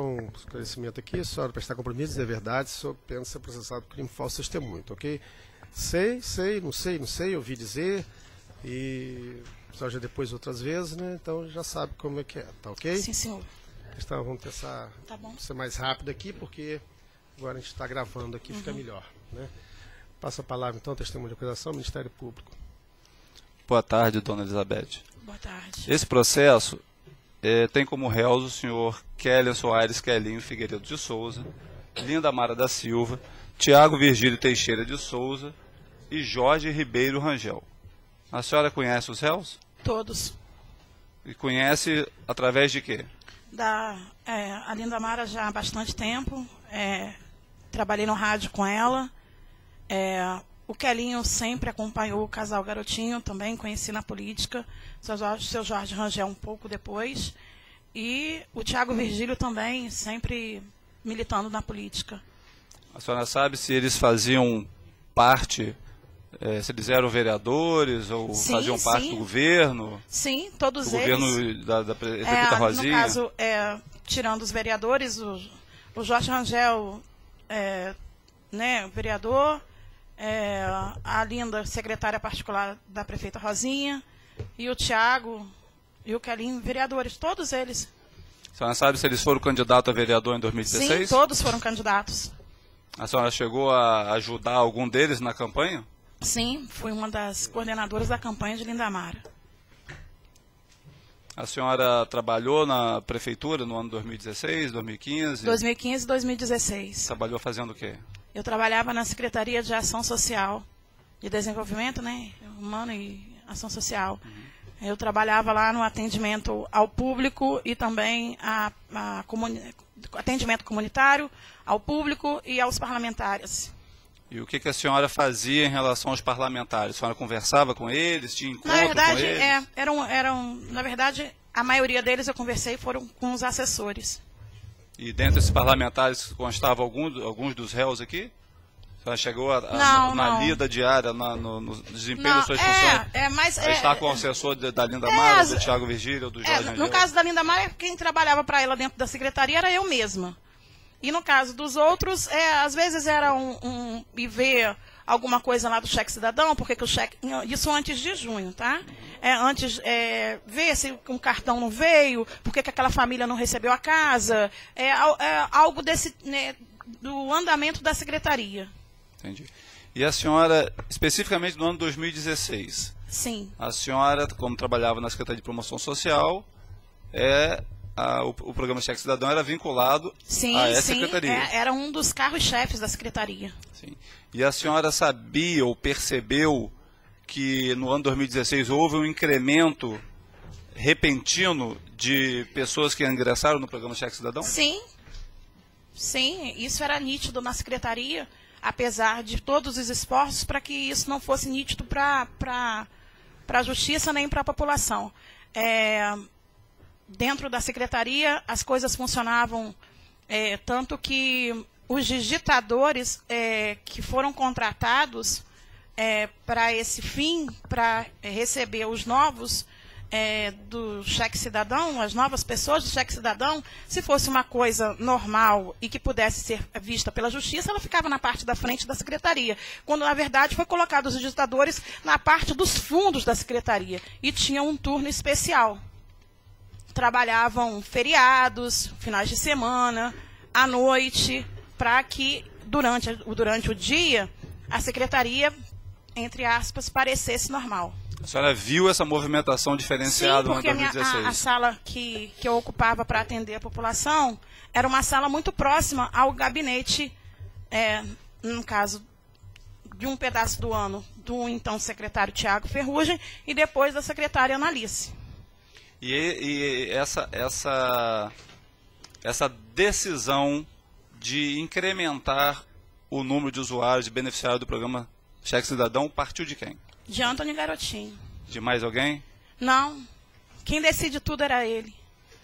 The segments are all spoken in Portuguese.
Um esclarecimento aqui, senhora, prestar compromisso, dizer verdade, sob pena de ser processado por crime falso testemunho, tá ok? Sei, não sei, ouvi dizer, e a senhora já depois outras vezes, né? Então já sabe como é que é, tá ok? Sim, senhor. Então vamos tentar ser mais rápido aqui, porque agora a gente está gravando aqui, fica melhor, né? Passa a palavra então, testemunho de acusação, Ministério Público. Boa tarde, dona Elizabeth. Boa tarde. Esse processo tem como réus o senhor Kélian Soares Quelinho Figueiredo de Souza, Linda Mara da Silva, Tiago Virgílio Teixeira de Souza e Jorge Ribeiro Rangel. A senhora conhece os réus? Todos. E conhece através de quê? A Linda Mara já há bastante tempo, trabalhei no rádio com ela. O Quelinho sempre acompanhou o casal Garotinho, também conheci na política, seu Jorge Rangel um pouco depois, e o Tiago Virgílio também, sempre militando na política. A senhora sabe se eles faziam parte, se eles eram vereadores ou faziam parte do governo? Sim, todos do eles. Governo da prefeita Rosinha? No caso, tirando os vereadores, o Jorge Rangel, vereador, a Linda, secretária particular da prefeita Rosinha, e o Tiago e o Quelinho, vereadores, todos eles. A senhora sabe se eles foram candidatos a vereador em 2016? Sim, todos foram candidatos. A senhora chegou a ajudar algum deles na campanha? Sim, fui uma das coordenadoras da campanha de Linda Mara. A senhora trabalhou na prefeitura no ano 2016, 2015? 2015 e 2016. Trabalhou fazendo o quê? Eu trabalhava na Secretaria de Ação Social, de Desenvolvimento, Humano e Ação Social. Eu trabalhava lá no atendimento ao público e também atendimento comunitário ao público e aos parlamentares. E o que a senhora fazia em relação aos parlamentares? A senhora conversava com eles, tinha encontro com eles? Na verdade, a maioria deles eu conversei foram com os assessores. E dentro desses parlamentares constavam alguns dos réus aqui? A senhora chegou na lida diária, no desempenho das suas funções? Está com o assessor da Linda Mara, do Tiago Virgílio, do Jorge Rangel? No caso da Linda Mara, quem trabalhava para ela dentro da secretaria era eu mesma. E no caso dos outros, às vezes era ir ver alguma coisa lá do cheque cidadão, porque que o cheque... Isso antes de junho, tá? Ver se um cartão não veio, porque que aquela família não recebeu a casa, algo desse, do andamento da secretaria. Entendi. E a senhora, especificamente no ano 2016? Sim. A senhora, como trabalhava na Secretaria de Promoção Social, o programa Cheque Cidadão era vinculado a essa secretaria. Era um dos carros-chefes da secretaria. Sim. E a senhora sabia ou percebeu que no ano 2016 houve um incremento repentino de pessoas que ingressaram no programa Cheque Cidadão? Sim. Sim, isso era nítido na secretaria, apesar de todos os esforços para que isso não fosse nítido para a justiça nem para a população. Dentro da secretaria, as coisas funcionavam tanto que os digitadores que foram contratados para esse fim, para receber os novos do cheque cidadão, as novas pessoas do cheque cidadão, se fosse uma coisa normal e que pudesse ser vista pela justiça, ela ficava na parte da frente da secretaria, quando na verdade foi colocado os digitadores na parte dos fundos da secretaria e tinha um turno especial. Trabalhavam feriados, finais de semana, à noite, para que durante o dia a secretaria, entre aspas, parecesse normal. A senhora viu essa movimentação diferenciada no ano 2016? Sim, porque a sala que eu ocupava para atender a população era uma sala muito próxima ao gabinete, no caso, de um pedaço do ano, do então secretário Tiago Ferrugem e depois da secretária Analice. E essa decisão de incrementar o número de usuários e beneficiários do programa Cheque Cidadão partiu de quem? De Antônio Garotinho. De mais alguém? Não. Quem decide tudo era ele.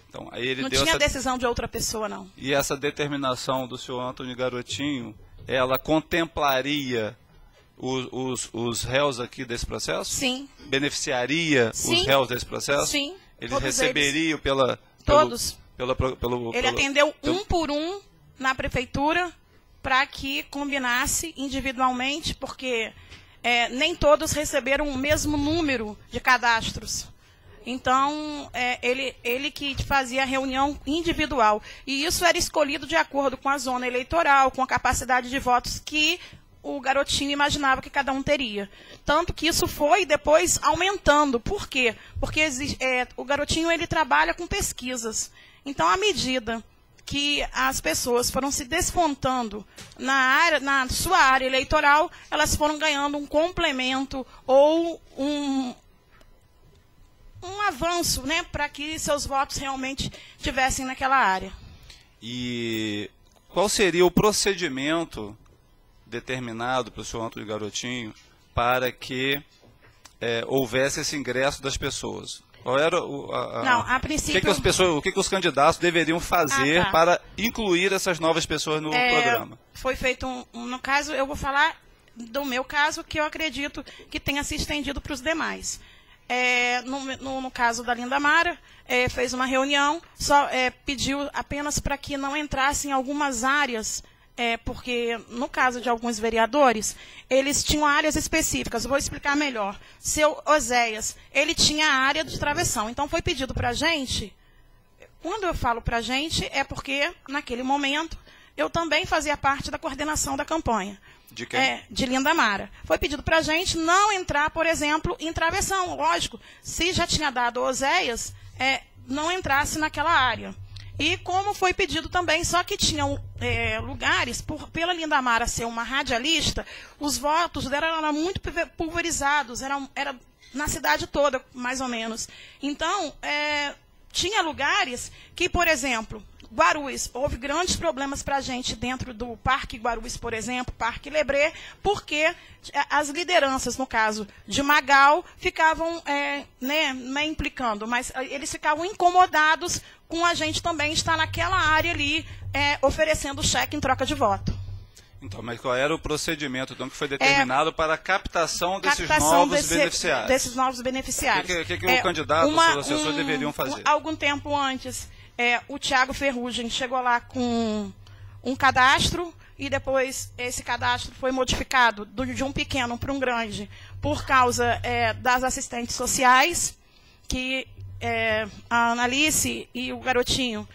Então, aí ele não tinha decisão de outra pessoa, não. E essa determinação do senhor Antônio Garotinho, ela contemplaria os réus aqui desse processo? Sim. Beneficiaria os réus desse processo? Sim. Eles receberiam Ele atendeu um por um na prefeitura para que combinasse individualmente, porque nem todos receberam o mesmo número de cadastros. Então, ele que fazia a reunião individual. E isso era escolhido de acordo com a zona eleitoral, com a capacidade de votos que o garotinho imaginava que cada um teria. Tanto que isso foi depois aumentando. Por quê? Porque o garotinho ele trabalha com pesquisas. Então, à medida que as pessoas foram se despontando na sua área eleitoral, elas foram ganhando um complemento ou um avanço, né, para que seus votos realmente estivessem naquela área. E qual seria o procedimento determinado para o senhor Antônio Garotinho para que houvesse esse ingresso das pessoas? Qual era a princípio... o que os candidatos deveriam fazer para incluir essas novas pessoas no programa? Foi feito no caso, eu vou falar do meu caso, que eu acredito que tenha se estendido para os demais. No caso da Lindamara, fez uma reunião, pediu apenas para que não entrasse em algumas áreas, porque no caso de alguns vereadores, eles tinham áreas específicas. Vou explicar melhor. Seu Oséias, ele tinha a área de travessão, então foi pedido para a gente, quando eu falo para a gente, é porque naquele momento eu também fazia parte da coordenação da campanha. De quem? De Lindamara. Foi pedido para a gente não entrar, por exemplo, em travessão. Lógico, se já tinha dado Oséias, não entrasse naquela área. E como foi pedido também, só que tinham lugares, pela Lindamara ser uma radialista, os votos dela eram muito pulverizados, era na cidade toda, mais ou menos. Então, tinha lugares que, por exemplo, Guarulhos, houve grandes problemas para a gente dentro do Parque Guarulhos, por exemplo, Parque Lebré, porque as lideranças, no caso de Magal, ficavam, não é implicando, mas eles ficavam incomodados com a gente também estar naquela área ali, oferecendo cheque em troca de voto. Então, mas qual era o procedimento então, que foi determinado para a captação desses novos beneficiários? Desses novos beneficiários. O que o candidato ou seus assessores deveriam fazer? Algum tempo antes, o Tiago Ferrugem chegou lá com um cadastro e depois esse cadastro foi modificado de um pequeno para um grande por causa das assistentes sociais, que a Analice e o garotinho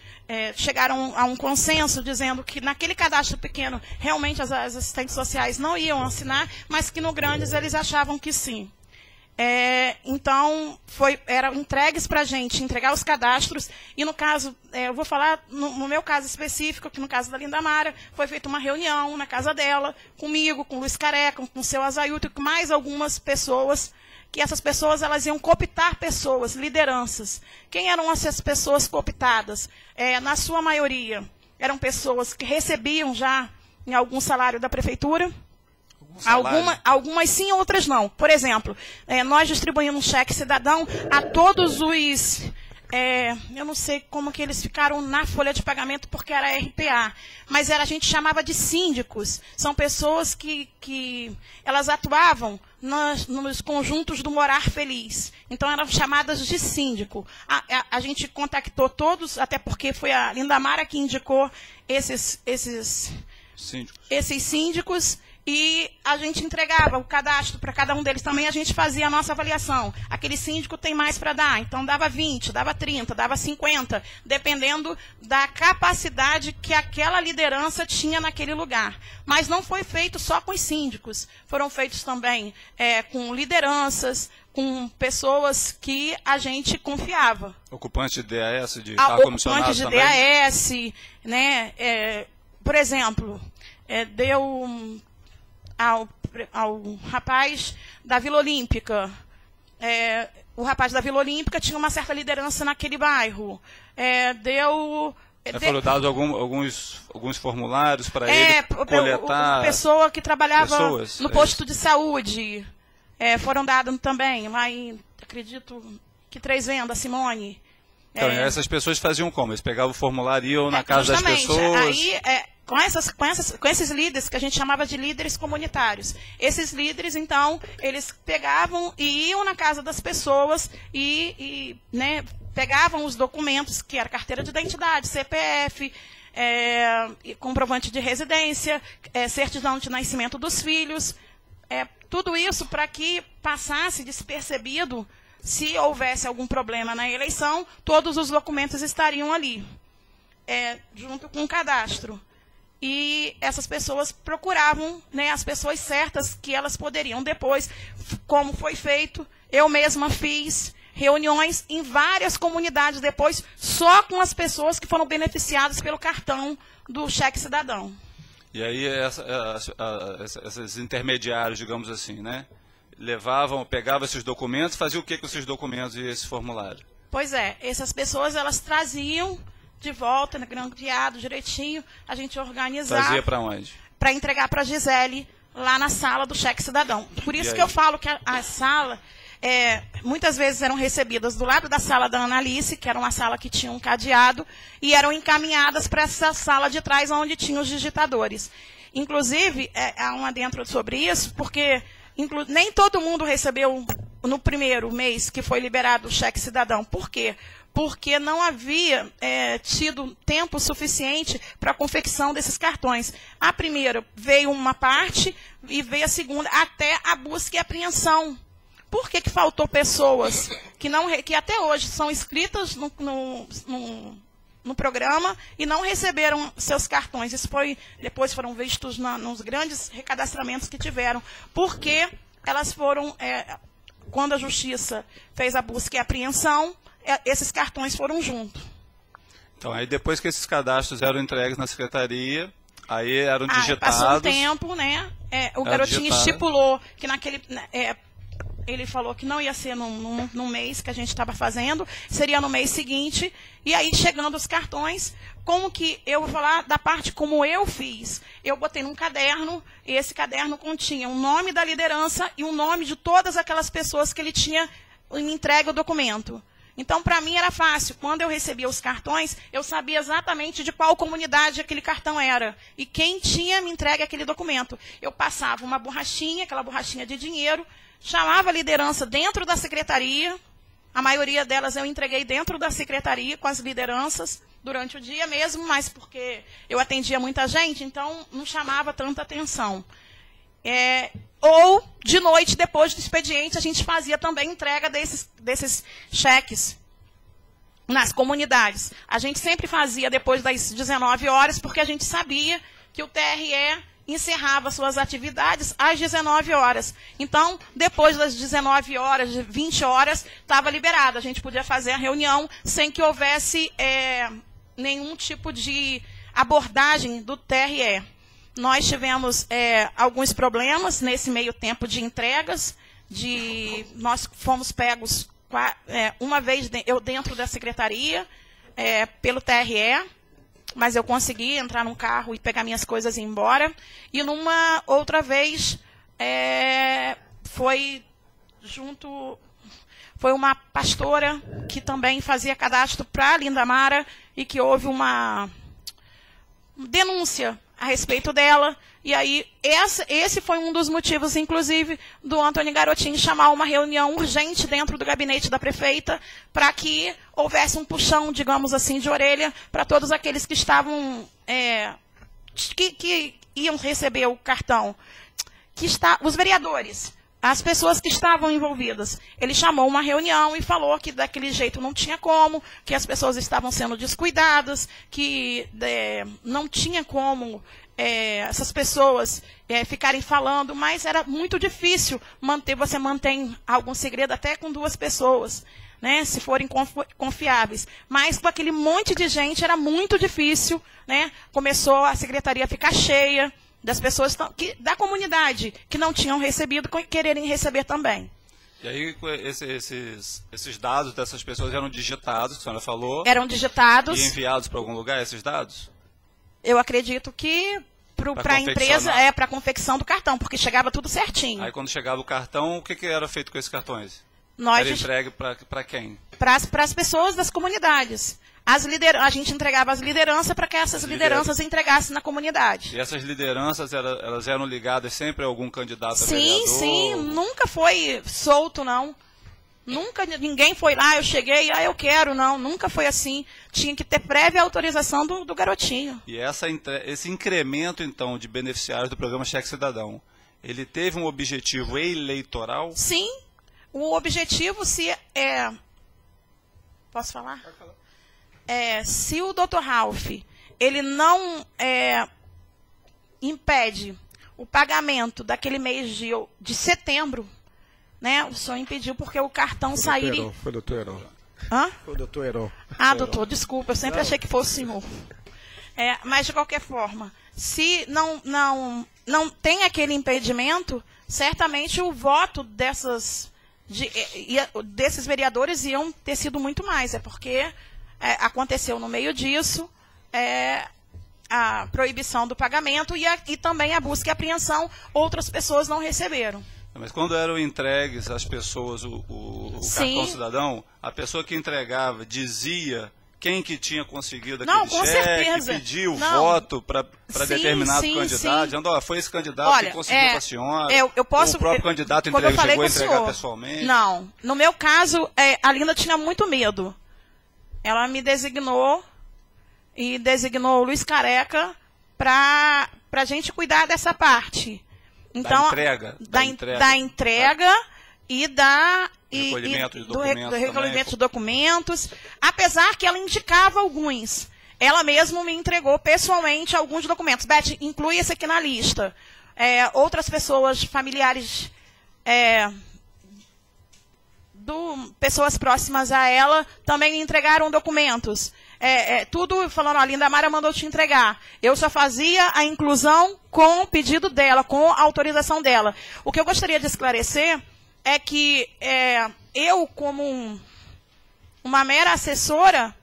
chegaram a um consenso dizendo que naquele cadastro pequeno realmente as assistentes sociais não iam assinar, mas que no Grandes eles achavam que sim. Então, eram entregues para a gente, entregar os cadastros, e no caso, eu vou falar no meu caso específico, que no caso da Lindamara, foi feita uma reunião na casa dela, comigo, com o Luiz Careca, com o seu Azailton e com mais algumas pessoas, que essas pessoas elas iam cooptar pessoas, lideranças. Quem eram essas pessoas cooptadas? Na sua maioria, eram pessoas que recebiam já em algum salário da prefeitura. Algumas sim, outras não. Por exemplo, nós distribuímos um cheque cidadão a todos os... eu não sei como que eles ficaram na folha de pagamento, porque era RPA, mas a gente chamava de síndicos. São pessoas que elas atuavam nos conjuntos do Morar Feliz. Então, eram chamadas de síndico. A gente contactou todos, até porque foi a Lindamara que indicou esses síndicos, e a gente entregava o cadastro para cada um deles. Também a gente fazia a nossa avaliação. Aquele síndico tem mais para dar, então dava 20, dava 30, dava 50, dependendo da capacidade que aquela liderança tinha naquele lugar. Mas não foi feito só com os síndicos. Foram feitos também com lideranças, com pessoas que a gente confiava. Ocupantes de DAS, ocupantes de DAS, né? Por exemplo, deu ao rapaz da Vila Olímpica. O rapaz da Vila Olímpica tinha uma certa liderança naquele bairro. Foram dados alguns formulários para ele coletar... pessoa que trabalhava no posto de saúde. Foram dados também, lá em, acredito, que 3 vendas, Simone. Então, essas pessoas faziam como? Eles pegavam o formulário e iam na casa das pessoas? Aí, com esses líderes, que a gente chamava de líderes comunitários. Esses líderes, então, eles pegavam e iam na casa das pessoas e pegavam os documentos, que era carteira de identidade, CPF, comprovante de residência, certidão de nascimento dos filhos, tudo isso para que passasse despercebido, se houvesse algum problema na eleição, todos os documentos estariam ali, junto com o cadastro. E essas pessoas procuravam, né, as pessoas certas que elas poderiam depois, como foi feito, eu mesma fiz reuniões em várias comunidades depois, só com as pessoas que foram beneficiadas pelo cartão do Cheque Cidadão. E aí esses intermediários, digamos assim, né, pegavam esses documentos, faziam o que com esses documentos e esse formulário? Pois essas pessoas, elas traziam de volta, grampeado direitinho, a gente organizava. Trazia para onde? Para entregar para a Gisele, lá na sala do Cheque Cidadão. Por isso que eu falo que a sala, muitas vezes eram recebidas do lado da sala da Analice, que era uma sala que tinha um cadeado, e eram encaminhadas para essa sala de trás, onde tinham os digitadores. Inclusive, há um adentro sobre isso, porque nem todo mundo recebeu no primeiro mês que foi liberado o Cheque Cidadão. Por quê? Porque não havia tido tempo suficiente para a confecção desses cartões. A primeira veio uma parte e veio a segunda, até a busca e apreensão. Por que faltou pessoas que até hoje são inscritas no programa e não receberam seus cartões? Isso depois foram vistos nos grandes recadastramentos que tiveram. Porque elas foram, quando a Justiça fez a busca e apreensão, esses cartões foram juntos. Então, aí depois que esses cadastros eram entregues na secretaria, aí eram digitados. Passou um tempo, né? O garotinho estipulou que naquele... ele falou que não ia ser num mês que a gente estava fazendo, seria no mês seguinte. E aí, chegando os cartões, como que eu vou falar da parte como eu fiz? Eu botei num caderno, e esse caderno continha o nome da liderança e o nome de todas aquelas pessoas que ele tinha me entregue o documento. Então, para mim, era fácil. Quando eu recebia os cartões, eu sabia exatamente de qual comunidade aquele cartão era e quem tinha me entregue aquele documento. Eu passava uma borrachinha, aquela borrachinha de dinheiro, chamava a liderança dentro da secretaria. A maioria delas eu entreguei dentro da secretaria com as lideranças durante o dia mesmo, mas porque eu atendia muita gente, então não chamava tanta atenção. Ou, de noite, depois do expediente, a gente fazia também entrega desses cheques nas comunidades. A gente sempre fazia depois das 19 horas, porque a gente sabia que o TRE encerrava suas atividades às 19 horas. Então, depois das 19 horas, 20 horas, estava liberado. A gente podia fazer a reunião sem que houvesse nenhum tipo de abordagem do TRE. Nós tivemos alguns problemas nesse meio tempo de entregas. Nós fomos pegos uma vez eu dentro da secretaria pelo TRE, mas eu consegui entrar num carro e pegar minhas coisas e ir embora. E numa outra vez foi uma pastora que também fazia cadastro para a Lindamara e que houve uma denúncia a respeito dela, e aí esse foi um dos motivos, inclusive, do Antônio Garotinho chamar uma reunião urgente dentro do gabinete da prefeita, para que houvesse um puxão, digamos assim, de orelha, para todos aqueles que estavam, que iam receber o cartão, os vereadores, as pessoas que estavam envolvidas. Ele chamou uma reunião e falou que daquele jeito não tinha como, que as pessoas estavam sendo descuidadas, que não tinha como essas pessoas ficarem falando, mas era muito difícil você mantém algum segredo até com 2 pessoas, né, se forem confiáveis. Mas com aquele monte de gente era muito difícil, né? Começou a secretaria a ficar cheia, das pessoas da comunidade que não tinham recebido, quererem receber também. E aí esses dados dessas pessoas eram digitados, que a senhora falou? Eram digitados. E enviados para algum lugar, esses dados? Eu acredito que para a empresa, para a confecção do cartão, porque chegava tudo certinho. Aí quando chegava o cartão, o que era feito com esses cartões? Era entregue para quem? Para as pessoas das comunidades. A gente entregava as lideranças para que essas lideranças entregassem na comunidade. E essas lideranças, elas eram ligadas sempre a algum candidato a vereador? Sim, nunca foi solto, não. Nunca ninguém foi lá, eu cheguei, eu quero, não. Nunca foi assim. Tinha que ter prévia autorização do garotinho. E esse incremento, então, de beneficiários do programa Cheque Cidadão, ele teve um objetivo eleitoral? Sim. O objetivo, posso falar? Pode falar. Se o Dr. Ralph, ele não impede o pagamento daquele mês de setembro, né? O senhor impediu porque o cartão saiu. Foi o doutor Heron. Hã? Foi o doutor Heron. Ah, doutor, desculpa, eu sempre achei que fosse o senhor. Mas, de qualquer forma, se não tem aquele impedimento, certamente o voto desses vereadores iam ter sido muito mais. Porque aconteceu no meio disso a proibição do pagamento e também a busca e apreensão. Outras pessoas não receberam. Mas quando eram entregues às pessoas o cartão cidadão, a pessoa que entregava dizia quem que tinha conseguido aquele cheque, certeza. pediu voto para determinado candidato, dizendo, foi esse candidato que conseguiu para a senhora, eu posso, o próprio candidato chegou a entregar pessoalmente. Não, no meu caso, a Linda tinha muito medo. Ela me designou e designou o Luiz Careca para a gente cuidar dessa parte. Então, da entrega e do recolhimento de documentos, apesar que ela indicava alguns. Ela mesma me entregou pessoalmente alguns documentos. Beth, inclui esse aqui na lista. Outras pessoas, familiares, pessoas próximas a ela, também me entregaram documentos. Tudo falando, a Linda Mara mandou te entregar. Eu só fazia a inclusão com o pedido dela, com a autorização dela. O que eu gostaria de esclarecer é que eu, como uma mera assessora,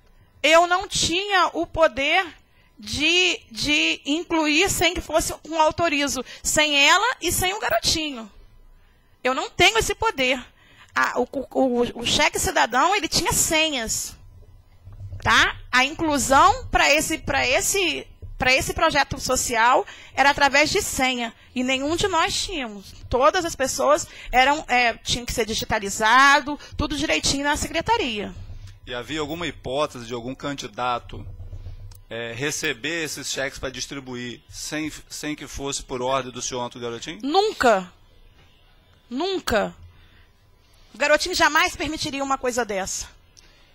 eu não tinha o poder de incluir sem que fosse com autorizo, sem ela e sem o garotinho. Eu não tenho esse poder. O cheque cidadão, ele tinha senhas. Tá? A inclusão para esse projeto social era através de senha. E nenhum de nós tínhamos. Todas as pessoas tinham que ser digitalizado, tudo direitinho na secretaria. E havia alguma hipótese de algum candidato receber esses cheques para distribuir sem que fosse por ordem do senhor Antônio Garotinho? Nunca. Nunca. O Garotinho jamais permitiria uma coisa dessa.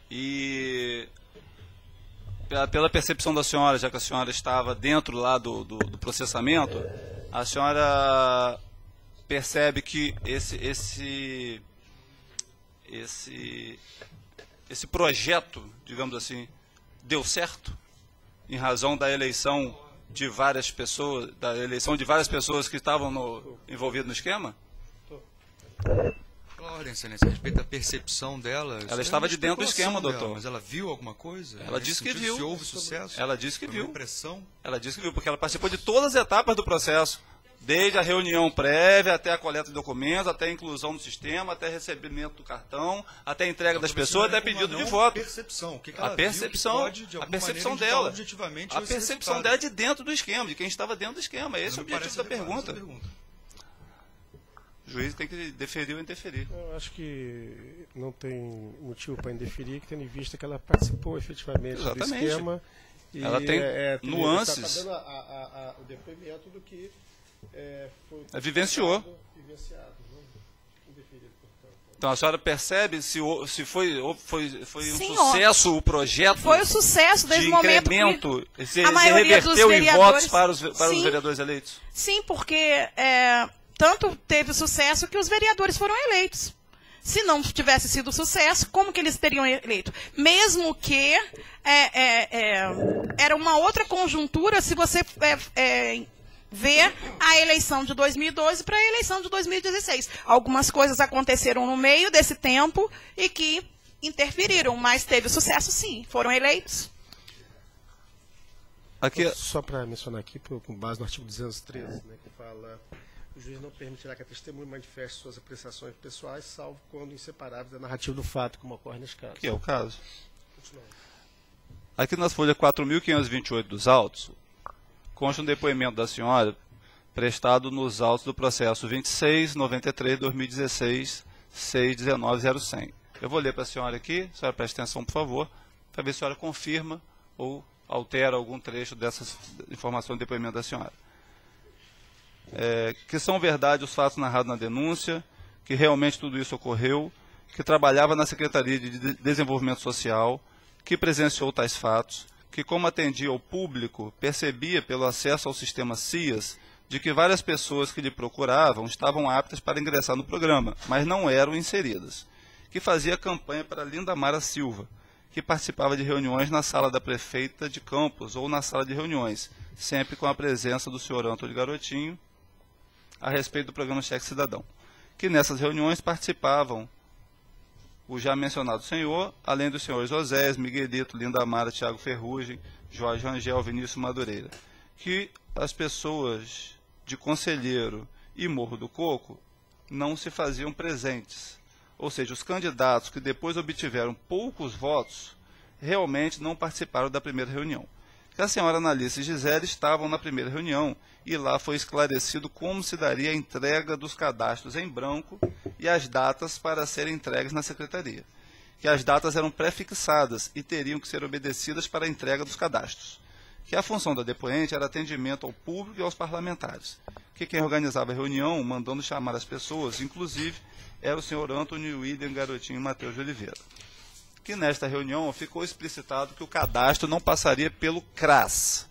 E pela percepção da senhora, já que a senhora estava dentro lá do processamento, a senhora percebe que esse projeto, digamos assim, deu certo em razão da eleição de várias pessoas, que estavam envolvidas no esquema? Ordem, excelência, a respeito da percepção dela. Ela estava de dentro do esquema, doutor. Mas ela viu alguma coisa? Ela disse que viu. Se houve sucesso? Ela disse que viu. Impressão? Ela disse que viu, porque ela participou de todas as etapas do processo. Desde a reunião prévia, até a coleta de documentos, até a inclusão no sistema, até recebimento do cartão, até a entrega das pessoas, até pedido de voto. A percepção dela. A percepção dela é de dentro do esquema, de quem estava dentro do esquema. Esse é o objetivo da pergunta. O juiz tem que deferir ou interferir. Eu acho que não tem motivo para indeferir, tendo em vista que ela participou efetivamente do esquema. E ela tem nuances. Está dando o depoimento do que foi vivenciado, Então a senhora percebe se foi um sucesso o projeto? Foi um sucesso desde o momento que se reverteu em votos para os vereadores eleitos? Sim, porque tanto teve sucesso que os vereadores foram eleitos. Se não tivesse sido sucesso, como que eles teriam eleito? Mesmo que era uma outra conjuntura, se você ver a eleição de 2012 para a eleição de 2016. Algumas coisas aconteceram no meio desse tempo e que interferiram, mas teve sucesso sim, foram eleitos. Aqui, só para mencionar aqui, com base no artigo 213, né, que fala: o juiz não permitirá que a testemunha manifeste suas apreciações pessoais, salvo quando inseparáveis da narrativa do fato, como ocorre nesse caso. Que é o caso. Aqui nas folhas 4.528 dos autos, consta um depoimento da senhora prestado nos autos do processo 2693-2016, 619-0100. Eu vou ler para a senhora aqui, a senhora preste atenção, por favor, para ver se a senhora confirma ou altera algum trecho dessas informações do depoimento da senhora. Que são verdade os fatos narrados na denúncia, que realmente tudo isso ocorreu, que trabalhava na Secretaria de Desenvolvimento Social, que presenciou tais fatos, que como atendia ao público, percebia pelo acesso ao sistema CIAS de que várias pessoas que lhe procuravam estavam aptas para ingressar no programa, mas não eram inseridas, que fazia campanha para Linda Mara Silva, que participava de reuniões na sala da prefeita de Campos ou na sala de reuniões, sempre com a presença do senhor Antônio Garotinho, a respeito do programa Cheque Cidadão, que nessas reuniões participavam o já mencionado senhor, além dos senhores Osés, Miguelito, Linda Mara, Tiago Ferrugem, Jorge Rangel, Vinícius Madureira, que as pessoas de Conselheiro e Morro do Coco não se faziam presentes. Ou seja, os candidatos que depois obtiveram poucos votos realmente não participaram da primeira reunião. Que a senhora Analice e Gisele estavam na primeira reunião e lá foi esclarecido como se daria a entrega dos cadastros em branco e as datas para serem entregues na secretaria. Que as datas eram pré-fixadas e teriam que ser obedecidas para a entrega dos cadastros. Que a função da depoente era atendimento ao público e aos parlamentares. Que quem organizava a reunião, mandando chamar as pessoas, inclusive, era o senhor Antônio William Garotinho Mateus de Oliveira. Que nesta reunião ficou explicitado que o cadastro não passaria pelo CRAS.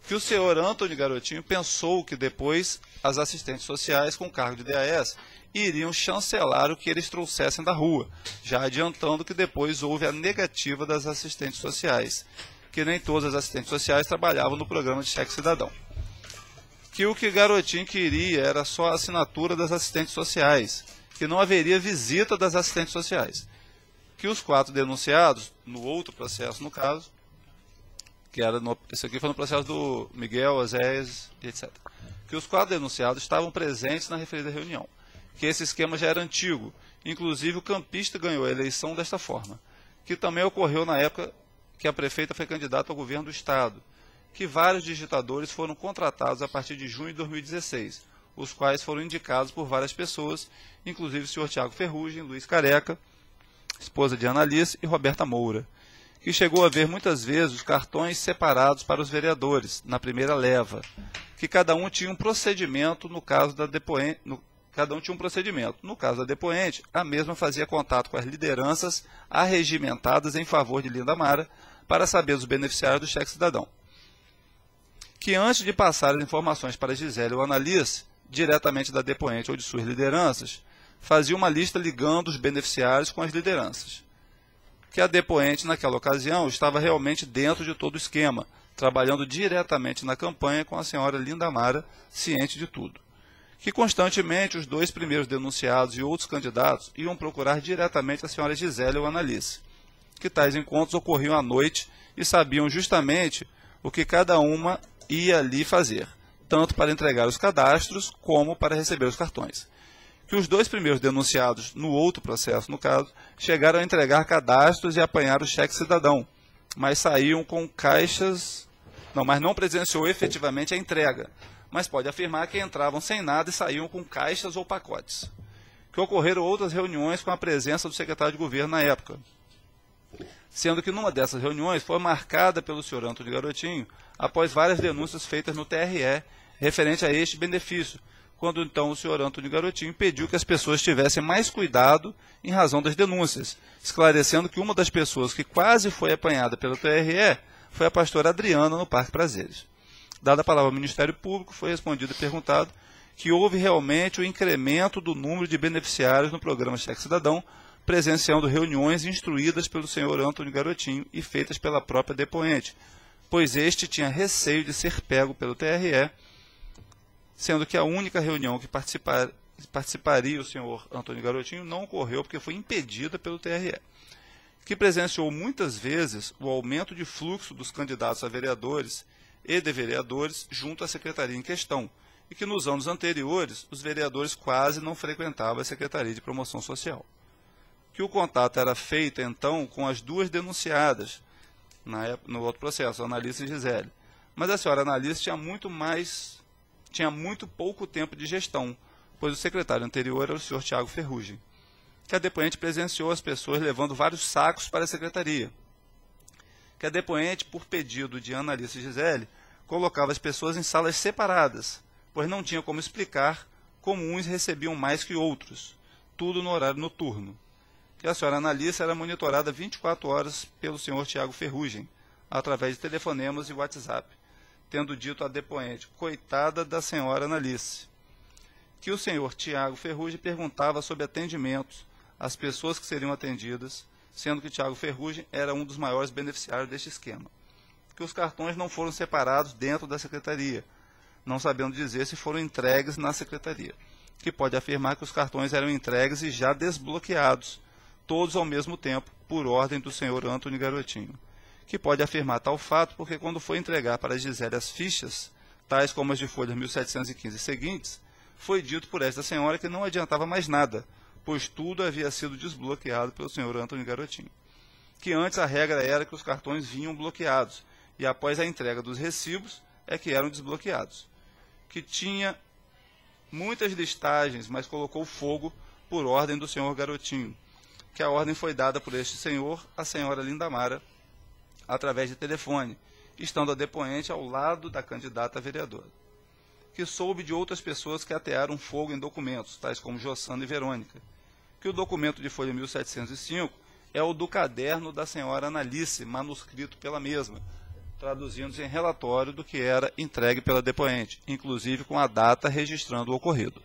Que o senhor Antônio Garotinho pensou que depois as assistentes sociais com cargo de DAS iriam chancelar o que eles trouxessem da rua, já adiantando que depois houve a negativa das assistentes sociais, que nem todas as assistentes sociais trabalhavam no programa de Cheque Cidadão. Que o que Garotinho queria era só a assinatura das assistentes sociais, que não haveria visita das assistentes sociais. Que os 4 denunciados, no outro processo, no caso, que era esse aqui foi no processo do Miguel, Osés, etc. Que os 4 denunciados estavam presentes na referida reunião. Que esse esquema já era antigo, inclusive o campista ganhou a eleição desta forma. Que também ocorreu na época que a prefeita foi candidata ao governo do Estado. Que vários digitadores foram contratados a partir de junho de 2016, os quais foram indicados por várias pessoas, inclusive o senhor Tiago Ferrugem, Luiz Careca, esposa de Analice, e Roberta Moura, que chegou a ver muitas vezes os cartões separados para os vereadores, na primeira leva, que cada um tinha um procedimento no caso da depoente. No caso da depoente, a mesma fazia contato com as lideranças arregimentadas em favor de Linda Mara para saber os beneficiários do Cheque Cidadão. Que antes de passar as informações para Gisele ou Analice, diretamente da depoente ou de suas lideranças, fazia uma lista ligando os beneficiários com as lideranças. Que a depoente, naquela ocasião, estava realmente dentro de todo o esquema, trabalhando diretamente na campanha com a senhora Linda Mara, ciente de tudo. Que constantemente os 2 primeiros denunciados e outros candidatos iam procurar diretamente a senhora Gisele ou Analice. Que tais encontros ocorriam à noite e sabiam justamente o que cada uma ia ali fazer, tanto para entregar os cadastros como para receber os cartões. Que os 2 primeiros denunciados, no outro processo, no caso, chegaram a entregar cadastros e apanhar o Cheque Cidadão, mas saíam com caixas, mas não presenciou efetivamente a entrega, mas pode afirmar que entravam sem nada e saíam com caixas ou pacotes. Que ocorreram outras reuniões com a presença do secretário de governo na época, sendo que numa dessas reuniões foi marcada pelo senhor Antônio Garotinho após várias denúncias feitas no TRE referente a este benefício, quando então o senhor Antônio Garotinho pediu que as pessoas tivessem mais cuidado em razão das denúncias, esclarecendo que uma das pessoas que quase foi apanhada pelo TRE foi a pastora Adriana no Parque Prazeres. Dada a palavra ao Ministério Público, foi respondido e perguntado que houve realmente o incremento do número de beneficiários no programa Cheque Cidadão, presenciando reuniões instruídas pelo senhor Antônio Garotinho e feitas pela própria depoente, pois este tinha receio de ser pego pelo TRE, sendo que a única reunião que participaria o senhor Antônio Garotinho não ocorreu porque foi impedida pelo TRE, que presenciou muitas vezes o aumento de fluxo dos candidatos a vereadores e de vereadores junto à secretaria em questão, e que nos anos anteriores os vereadores quase não frequentavam a Secretaria de Promoção Social. Que o contato era feito, então, com as 2 denunciadas, no outro processo, a Analice e Gisele. Mas a senhora Analice tinha muito pouco tempo de gestão, pois o secretário anterior era o senhor Tiago Ferrugem. que a depoente presenciou as pessoas levando vários sacos para a secretaria. Que a depoente, por pedido de Ana Alice e Gisele, colocava as pessoas em salas separadas, pois não tinha como explicar como uns recebiam mais que outros, tudo no horário noturno. Que a senhora Ana Alice era monitorada 24 horas pelo senhor Tiago Ferrugem, através de telefonemas e WhatsApp, tendo dito à depoente, coitada da senhora Ana Alice. Que o senhor Tiago Ferrugem perguntava sobre atendimentos, as pessoas que seriam atendidas, sendo que Tiago Ferrugem era um dos maiores beneficiários deste esquema. Que os cartões não foram separados dentro da secretaria, não sabendo dizer se foram entregues na secretaria. Que pode afirmar que os cartões eram entregues e já desbloqueados, todos ao mesmo tempo, por ordem do senhor Antônio Garotinho. Que pode afirmar tal fato porque quando foi entregar para a Gisele as fichas, tais como as de folhas 1715 e seguintes, foi dito por esta senhora que não adiantava mais nada, pois tudo havia sido desbloqueado pelo senhor Antônio Garotinho. Que antes a regra era que os cartões vinham bloqueados, e após a entrega dos recibos é que eram desbloqueados. Que tinha muitas listagens, mas colocou fogo por ordem do senhor Garotinho. Que a ordem foi dada por este senhor à senhora Lindamara, através de telefone, estando a depoente ao lado da candidata a vereadora. Que soube de outras pessoas que atearam fogo em documentos, tais como Jossana e Verônica. Que o documento de folha 1705 é o do caderno da senhora Ana Alice, manuscrito pela mesma, traduzindo-se em relatório do que era entregue pela depoente, inclusive com a data registrando o ocorrido.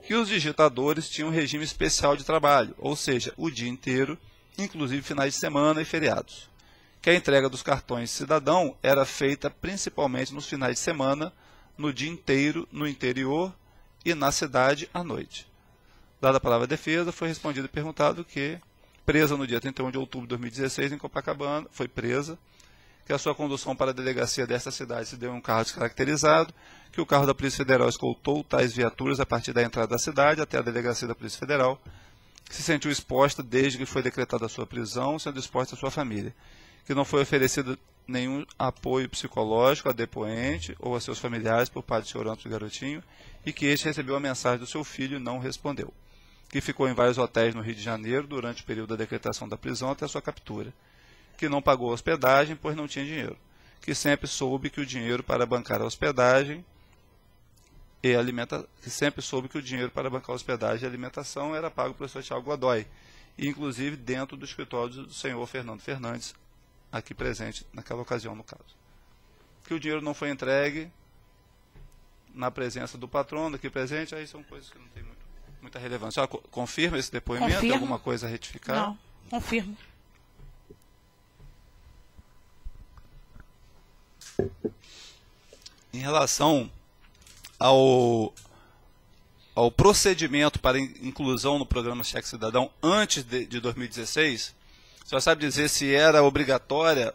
Que os digitadores tinham regime especial de trabalho, ou seja, o dia inteiro, inclusive finais de semana e feriados. Que a entrega dos cartões cidadão era feita principalmente nos finais de semana, no dia inteiro, no interior e na cidade à noite. Dada a palavra à defesa, foi respondido e perguntado que, presa no dia 31 de outubro de 2016 em Copacabana, foi presa, que a sua condução para a delegacia desta cidade se deu em um carro descaracterizado, que o carro da Polícia Federal escoltou tais viaturas a partir da entrada da cidade até a delegacia da Polícia Federal, que se sentiu exposta desde que foi decretada a sua prisão, sendo exposta a sua família, que não foi oferecido nenhum apoio psicológico a depoente ou a seus familiares por parte do senhor Antônio Garotinho, e que este recebeu a mensagem do seu filho e não respondeu. Que ficou em vários hotéis no Rio de Janeiro durante o período da decretação da prisão até a sua captura. Que não pagou hospedagem, pois não tinha dinheiro. Que sempre soube que o dinheiro para bancar a hospedagem e alimentação era pago pelo senhor Tiago Godoy, e inclusive dentro do escritório do senhor Fernando Fernandes, aqui presente naquela ocasião, no caso. Que o dinheiro não foi entregue na presença do patrono aqui presente, aí são coisas que não têm muita relevância. Confirma esse depoimento? Confirmo. Tem alguma coisa a retificar? Não, confirmo. Em relação ao procedimento para inclusão no programa Cheque Cidadão antes de 2016, a senhora sabe dizer se era obrigatória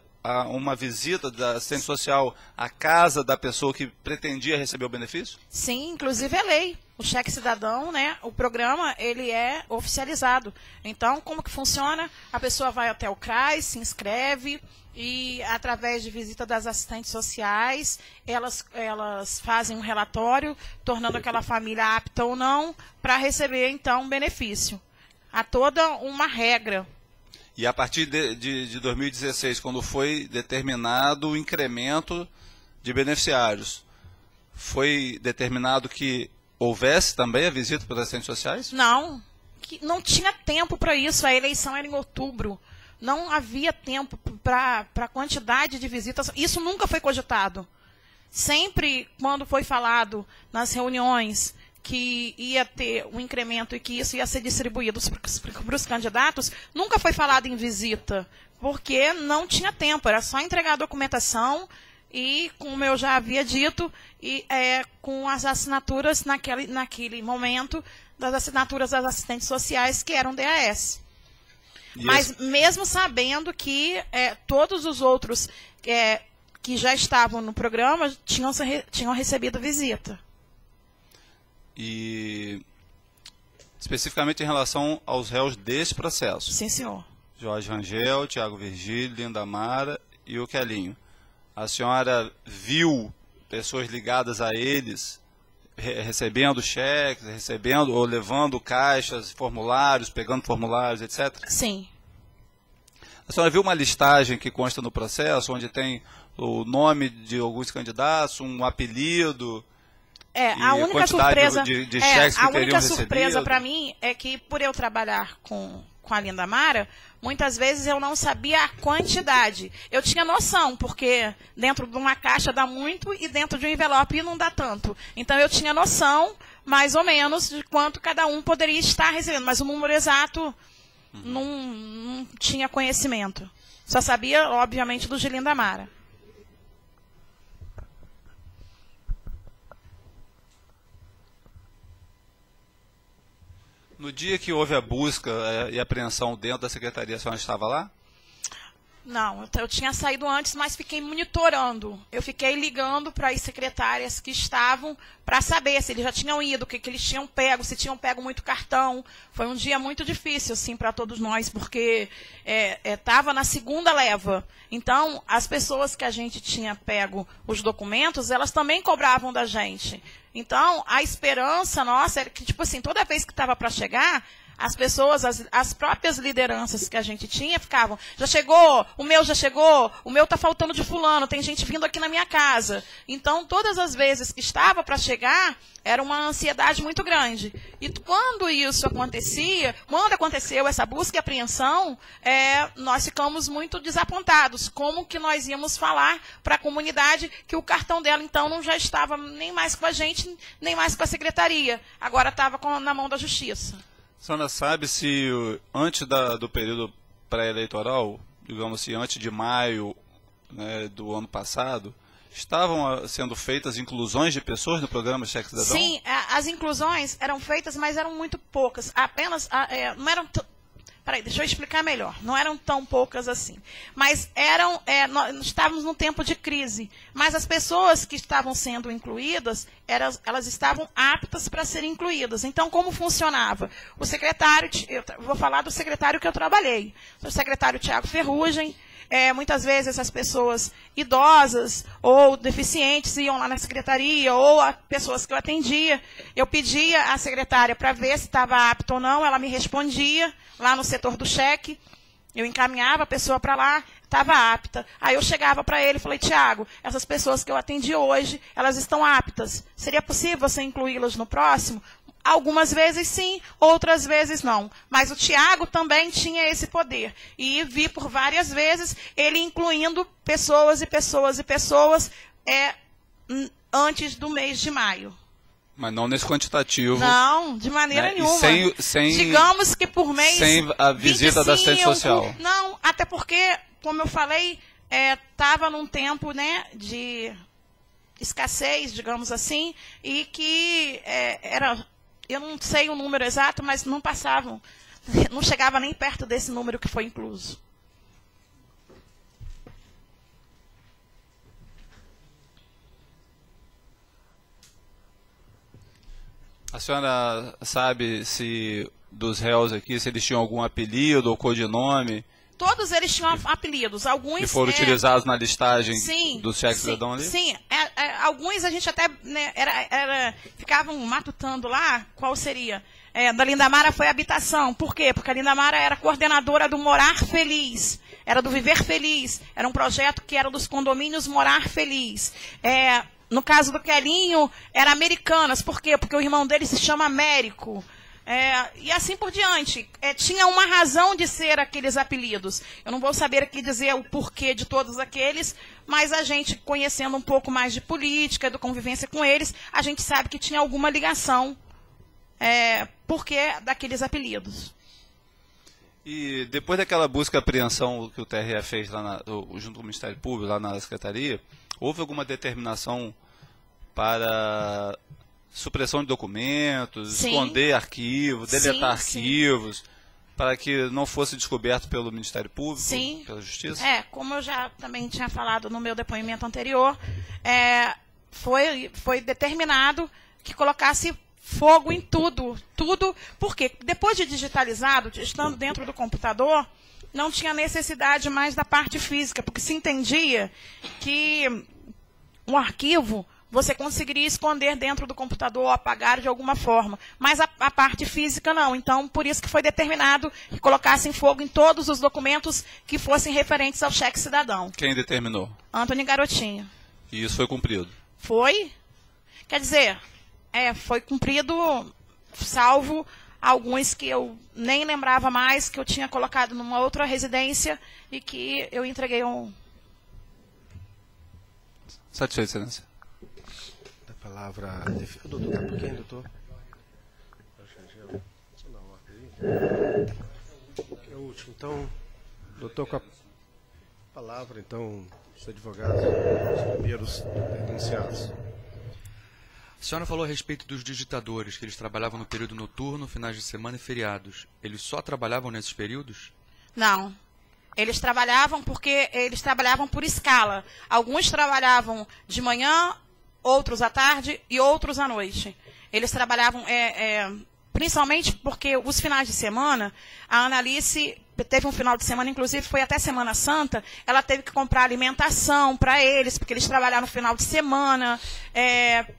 uma visita da assistente social à casa da pessoa que pretendia receber o benefício? Sim, inclusive é lei. O Cheque Cidadão, né, o programa, ele é oficializado. Então, como que funciona? A pessoa vai até o CRAS, se inscreve e, através de visita das assistentes sociais, elas fazem um relatório, tornando aquela família apta ou não para receber, então, um benefício. Há toda uma regra. E a partir de 2016, quando foi determinado o incremento de beneficiários, foi determinado que houvesse também a visita pelas assistentes sociais? Não, não tinha tempo para isso. A eleição era em outubro. Não havia tempo para a quantidade de visitas. Isso nunca foi cogitado. Sempre, quando foi falado nas reuniões que ia ter um incremento e que isso ia ser distribuído para os candidatos, nunca foi falado em visita, porque não tinha tempo, era só entregar a documentação e, como eu já havia dito, com as assinaturas naquele momento, das assinaturas das assistentes sociais, que eram DAS. Mas mesmo sabendo que todos os outros que já estavam no programa tinham recebido visita. E especificamente em relação aos réus deste processo. Sim, senhor. Jorge Rangel, Tiago Virgílio, Lindamara e o Quelinho. A senhora viu pessoas ligadas a eles recebendo cheques, recebendo ou levando caixas, formulários, pegando formulários, etc? Sim. A senhora viu uma listagem que consta no processo, onde tem o nome de alguns candidatos, um apelido... A única surpresa, de cheques que a única teriam surpresa recebido? para mim é que, por eu trabalhar com a Lindamara, muitas vezes eu não sabia a quantidade. Eu tinha noção, porque dentro de uma caixa dá muito e dentro de um envelope não dá tanto. Então eu tinha noção, mais ou menos, de quanto cada um poderia estar recebendo. Mas o número exato não tinha conhecimento. Só sabia, obviamente, do de Lindamara. No dia que houve a busca e apreensão dentro da secretaria, a senhora estava lá? Não, eu tinha saído antes, mas fiquei monitorando. Eu fiquei ligando para as secretárias que estavam para saber se eles já tinham ido, o que eles tinham pego, se tinham pego muito cartão. Foi um dia muito difícil, assim, para todos nós, porque estava na segunda leva. Então, as pessoas que a gente tinha pego os documentos, elas também cobravam da gente. Então, a esperança nossa era que, tipo assim, toda vez que estava para chegar, as pessoas, as próprias lideranças que a gente tinha, ficavam, já chegou, o meu já chegou, o meu está faltando de fulano, tem gente vindo aqui na minha casa. Então, todas as vezes que estava para chegar, era uma ansiedade muito grande. E quando isso acontecia, quando aconteceu essa busca e apreensão, nós ficamos muito desapontados. Como que nós íamos falar para a comunidade que o cartão dela, então, não já estava nem mais com a gente, nem mais com a secretaria. Agora estava na mão da justiça. A senhora sabe se antes do período pré-eleitoral, digamos assim, antes de maio, né, do ano passado, estavam sendo feitas inclusões de pessoas no programa Cheque Cidadão? Sim, as inclusões eram feitas, mas eram muito poucas. Apenas, não eram... Peraí, deixa eu explicar melhor. Não eram tão poucas assim. Mas nós estávamos num tempo de crise. Mas as pessoas que estavam sendo incluídas, elas estavam aptas para serem incluídas. Então, como funcionava? O secretário, eu vou falar do secretário que eu trabalhei. O secretário Tiago Ferrugem. Muitas vezes as pessoas idosas ou deficientes iam lá na secretaria, ou as pessoas que eu atendia. Eu pedia à secretária para ver se estava apta ou não, ela me respondia lá no setor do cheque. Eu encaminhava a pessoa para lá, estava apta. Aí eu chegava para ele e falei, Tiago, essas pessoas que eu atendi hoje, elas estão aptas. Seria possível você incluí-las no próximo? Algumas vezes sim, outras vezes não. Mas o Tiago também tinha esse poder. E vi por várias vezes ele incluindo pessoas e pessoas e pessoas antes do mês de maio. Mas não nesse quantitativo. Não, de maneira né? nenhuma. Sem, digamos que por mês... Sem a visita 25, da assistente social. Não, até porque, como eu falei, estava num tempo, né, de escassez, digamos assim, e que eu não sei o número exato, mas não passavam, não chegava nem perto desse número que foi incluso. A senhora sabe se dos réus aqui, se eles tinham algum apelido ou codinome? Todos eles tinham apelidos. Alguns que foram utilizados na listagem do Cheque Cidadão ali? Sim, alguns a gente até ficavam matutando lá, qual seria? Da Lindamara foi habitação. Por quê? Porque a Lindamara era coordenadora do Morar Feliz, era do Viver Feliz, era um projeto que era dos condomínios Morar Feliz. No caso do Quelinho, era Americanas. Por quê? Porque o irmão dele se chama Américo. E assim por diante. Tinha uma razão de ser aqueles apelidos. Eu não vou saber aqui dizer o porquê de todos aqueles, mas a gente, conhecendo um pouco mais de política, de convivência com eles, a gente sabe que tinha alguma ligação porquê daqueles apelidos. E depois daquela busca e apreensão que o TRE fez lá junto com o Ministério Público, lá na Secretaria, houve alguma determinação para supressão de documentos, sim, esconder arquivos, deletar sim, arquivos, sim, para que não fosse descoberto pelo Ministério Público, sim, pela Justiça? Como eu já também tinha falado no meu depoimento anterior, foi determinado que colocasse fogo em tudo, porque depois de digitalizado, estando dentro do computador, não tinha necessidade mais da parte física, porque se entendia que um arquivo você conseguiria esconder dentro do computador ou apagar de alguma forma. Mas a parte física não. Então, por isso que foi determinado que colocassem fogo em todos os documentos que fossem referentes ao cheque cidadão. Quem determinou? Antônio Garotinho. E isso foi cumprido? Foi. Quer dizer, foi cumprido, salvo alguns que eu nem lembrava mais, que eu tinha colocado numa outra residência e que eu entreguei Satisfeito, excelência. Da palavra... Doutor, tá por quem, doutor? É o último. Então, doutor, com a palavra, então, os advogados, os primeiros denunciados. A senhora falou a respeito dos digitadores, que eles trabalhavam no período noturno, finais de semana e feriados. Eles só trabalhavam nesses períodos? Não. Eles trabalhavam porque eles trabalhavam por escala. Alguns trabalhavam de manhã, outros à tarde e outros à noite. Eles trabalhavam, principalmente porque os finais de semana, a Analice teve um final de semana, inclusive foi até Semana Santa, ela teve que comprar alimentação para eles, porque eles trabalharam no final de semana,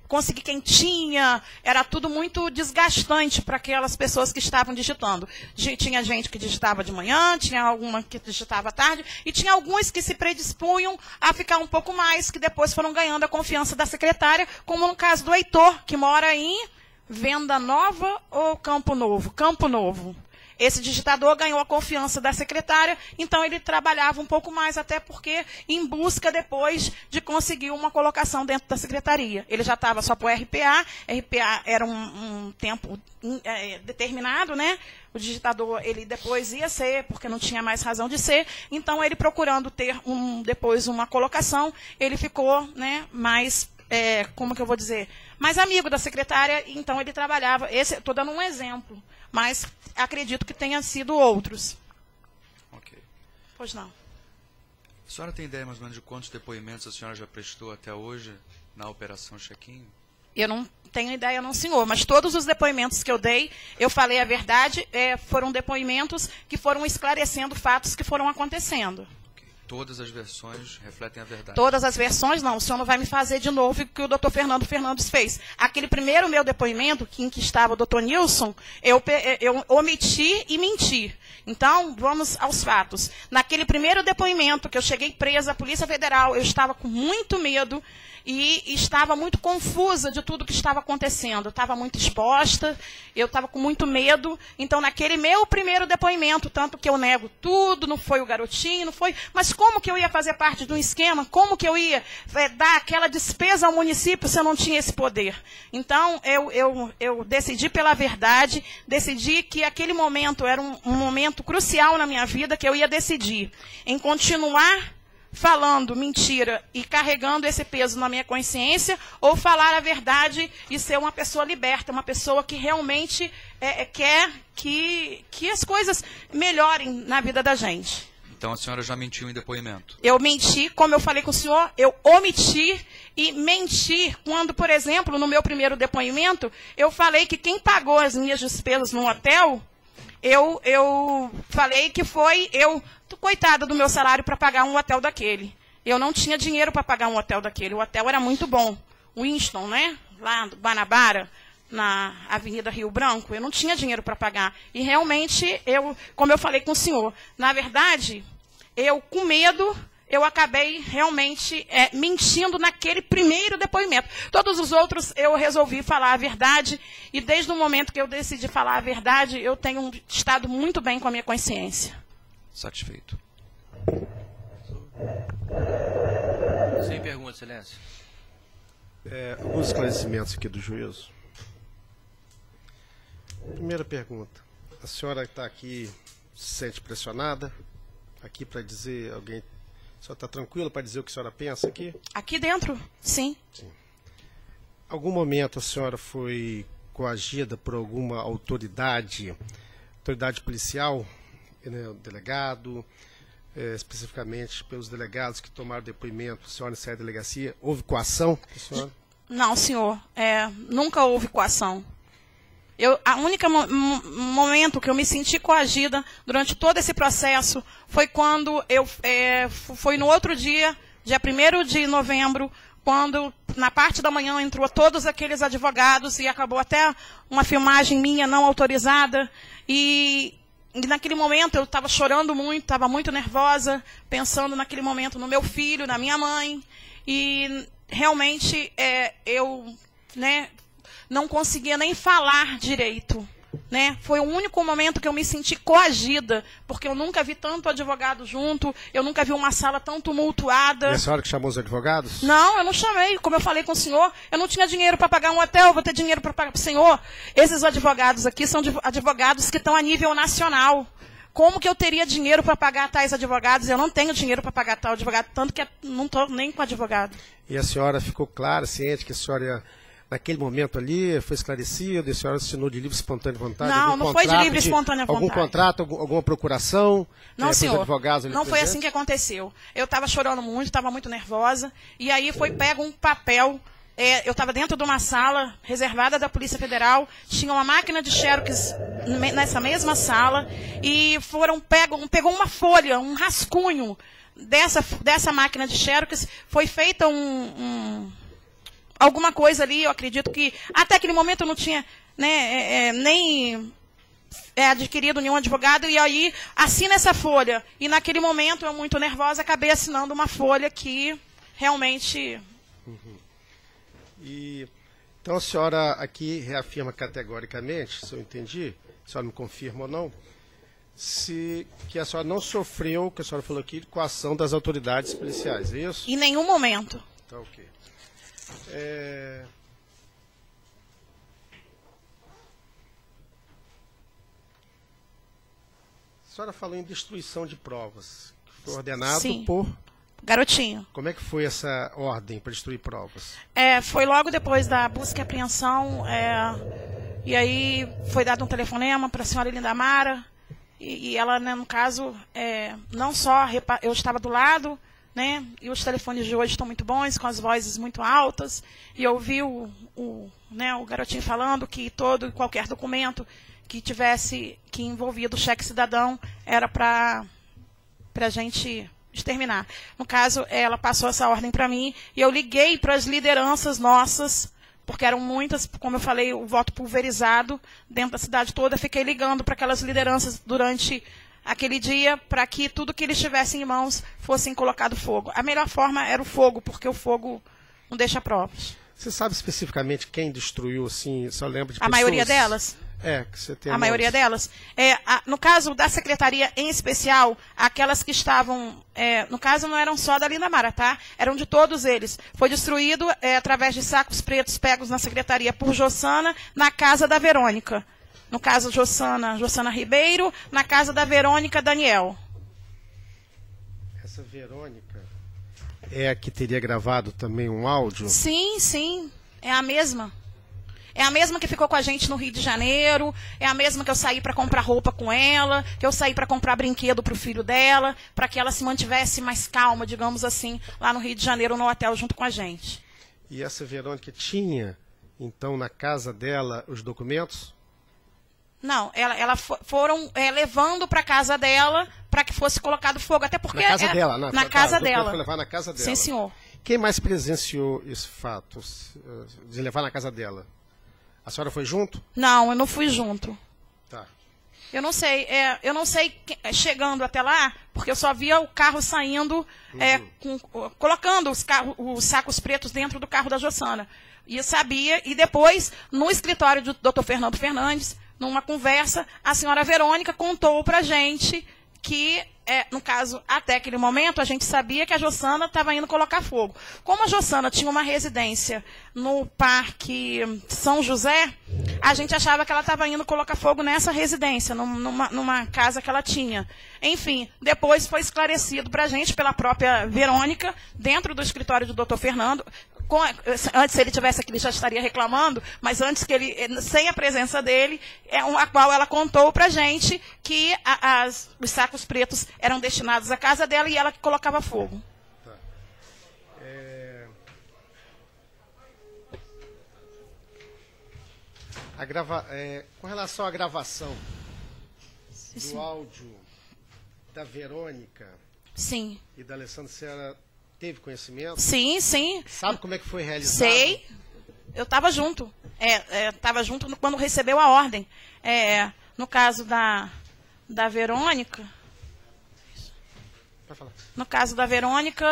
conseguir quentinha, era tudo muito desgastante para aquelas pessoas que estavam digitando. Tinha gente que digitava de manhã, tinha alguma que digitava à tarde, e tinha alguns que se predispunham a ficar um pouco mais, que depois foram ganhando a confiança da secretária, como no caso do Heitor, que mora em Venda Nova ou Campo Novo? Campo Novo. Esse digitador ganhou a confiança da secretária, então ele trabalhava um pouco mais, até porque em busca depois de conseguir uma colocação dentro da secretaria. Ele já estava só para o RPA era um tempo determinado, né? O digitador, ele depois ia ser, porque não tinha mais razão de ser, então ele procurando ter depois uma colocação, ele ficou, né, mais, como que eu vou dizer, mais amigo da secretária, então ele trabalhava, estou dando um exemplo, mas acredito que tenha sido outros. Ok. Pois não. A senhora tem ideia mais ou menos de quantos depoimentos a senhora já prestou até hoje na Operação Check-in? Eu não tenho ideia não, senhor, mas todos os depoimentos que eu dei, eu falei a verdade, foram depoimentos que foram esclarecendo fatos que foram acontecendo. Todas as versões refletem a verdade? Todas as versões, não. O senhor não vai me fazer de novo o que o doutor Fernando Fernandes fez. Aquele primeiro meu depoimento, em que estava o doutor Nilson, eu omiti e menti. Então, vamos aos fatos. Naquele primeiro depoimento, que eu cheguei presa à Polícia Federal, eu estava com muito medo e estava muito confusa de tudo que estava acontecendo. Eu estava muito exposta, eu estava com muito medo. Então, naquele meu primeiro depoimento, tanto que eu nego tudo, não foi o garotinho, não foi... Mas como que eu ia fazer parte de um esquema? Como que eu ia dar aquela despesa ao município se eu não tinha esse poder? Então, eu decidi pela verdade, decidi que aquele momento era um momento crucial na minha vida, que eu ia decidir em continuar falando mentira e carregando esse peso na minha consciência, ou falar a verdade e ser uma pessoa liberta, uma pessoa que realmente quer que as coisas melhorem na vida da gente. Então a senhora já mentiu em depoimento? Eu menti, como eu falei com o senhor, eu omiti e menti quando, por exemplo, no meu primeiro depoimento, eu falei que quem pagou as minhas despesas no hotel, eu falei que foi eu, coitada do meu salário, para pagar um hotel daquele. Eu não tinha dinheiro para pagar um hotel daquele. O hotel era muito bom. Winston, né? Lá do Guanabara, na Avenida Rio Branco. Eu não tinha dinheiro para pagar. E realmente, como eu falei com o senhor, na verdade, eu com medo, eu acabei realmente mentindo naquele primeiro depoimento. Todos os outros eu resolvi falar a verdade, e desde o momento que eu decidi falar a verdade, eu tenho estado muito bem com a minha consciência. Satisfeito. Sem pergunta, excelência. Alguns esclarecimentos aqui do juízo. Primeira pergunta. A senhora está aqui, se sente pressionada? Aqui para dizer, a senhora está tranquila para dizer o que a senhora pensa aqui? Aqui dentro, sim. Sim. Algum momento a senhora foi coagida por alguma autoridade policial, né, o delegado, especificamente pelos delegados que tomaram depoimento, a senhora sai da delegacia? Houve coação? Senhora? Não, senhor. Nunca houve coação. A única momento que eu me senti coagida durante todo esse processo foi quando foi no outro dia, dia 1º de novembro, quando na parte da manhã entrou todos aqueles advogados e acabou até uma filmagem minha não autorizada. E naquele momento eu estava chorando muito, estava muito nervosa, pensando naquele momento no meu filho, na minha mãe. E realmente eu, né, não conseguia nem falar direito. Né? Foi o único momento que eu me senti coagida, porque eu nunca vi tanto advogado junto, eu nunca vi uma sala tão tumultuada. E a senhora que chamou os advogados? Não, eu não chamei. Como eu falei com o senhor, eu não tinha dinheiro para pagar um hotel, vou ter dinheiro para pagar para o senhor. Esses advogados aqui são advogados que estão a nível nacional. Como que eu teria dinheiro para pagar tais advogados? Eu não tenho dinheiro para pagar tal advogado, tanto que não estou nem com advogado. E a senhora ficou clara, ciente que a senhora... Naquele momento ali, foi esclarecido, e a senhora assinou de livre e espontânea vontade? Não, não foi de livre e espontânea vontade. Algum contrato, alguma procuração? Não, senhor. Advogados não foi assim que aconteceu. Eu estava chorando muito, estava muito nervosa, e aí foi pego um papel. Eu estava dentro de uma sala reservada da Polícia Federal, tinha uma máquina de xerox nessa mesma sala, e pegou uma folha, um rascunho dessa máquina de xerox, foi feita alguma coisa ali, eu acredito que até aquele momento eu não tinha, né, nem adquirido nenhum advogado, e aí assina essa folha. E naquele momento, eu muito nervosa, acabei assinando uma folha que realmente... Então a senhora aqui reafirma categoricamente, se eu entendi, a senhora me confirma ou não, que a senhora não sofreu, que a senhora falou aqui, com a ação das autoridades policiais, é isso? Em nenhum momento. Tá, ok. A senhora falou em destruição de provas, que foi ordenado Sim. por... Garotinho. Como é que foi essa ordem para destruir provas? Foi logo depois da busca e apreensão, e aí foi dado um telefonema para a senhora Lindamara, e ela, né, no caso, não só eu estava do lado, né, e os telefones de hoje estão muito bons, com as vozes muito altas, e eu ouvi o garotinho falando que todo e qualquer documento que tivesse envolvido o cheque cidadão era para a gente exterminar. No caso, ela passou essa ordem para mim, e eu liguei para as lideranças nossas, porque eram muitas, como eu falei, o voto pulverizado dentro da cidade toda. Fiquei ligando para aquelas lideranças durante aquele dia, para que tudo que eles tivessem em mãos fossem colocado fogo. A melhor forma era o fogo, porque o fogo não deixa provas. Você sabe especificamente quem destruiu, assim, só lembra de pessoas? A maioria delas? Que você tem a maioria delas. No caso da secretaria em especial, aquelas que estavam... no caso, não eram só da Lindamara, tá? Eram de todos eles. Foi destruído através de sacos pretos pegos na secretaria por Jossana, na casa da Verônica. No caso, Jossana Ribeiro, na casa da Verônica Daniel. Essa Verônica é a que teria gravado também um áudio? Sim, sim. É a mesma. É a mesma que ficou com a gente no Rio de Janeiro, é a mesma que eu saí para comprar roupa com ela, que eu saí para comprar brinquedo para o filho dela, para que ela se mantivesse mais calma, digamos assim, lá no Rio de Janeiro, no hotel, junto com a gente. E essa Verônica tinha, então, na casa dela, os documentos? Não, ela foram levando para a casa dela para que fosse colocado fogo, até porque... Na casa dela? Na casa dela. Foi levar na casa dela. Sim, senhor. Quem mais presenciou esse fato de levar na casa dela? A senhora foi junto? Não, eu não fui junto. Tá. Eu não sei, chegando até lá, porque eu só via o carro saindo, colocando os sacos pretos dentro do carro da Jossana. E eu sabia, e depois, no escritório do Dr. Fernando Fernandes, numa conversa, a senhora Verônica contou pra gente que, no caso, até aquele momento, a gente sabia que a Jossana estava indo colocar fogo. Como a Jossana tinha uma residência no Parque São José, a gente achava que ela estava indo colocar fogo nessa residência, numa casa que ela tinha. Enfim, depois foi esclarecido para a gente, pela própria Verônica, dentro do escritório do Dr. Fernando. Antes, se ele tivesse aqui, ele já estaria reclamando, mas antes que ele, sem a presença dele, a qual ela contou pra gente que os sacos pretos eram destinados à casa dela e ela que colocava fogo. Tá. Com relação à gravação do áudio da Verônica Sim. e da Alessandra, a senhora teve conhecimento? Sim, sim. Sabe como é que foi realizado? Sei. Eu estava junto. Estava junto quando recebeu a ordem. No caso da Verônica... Pode falar. No caso da Verônica,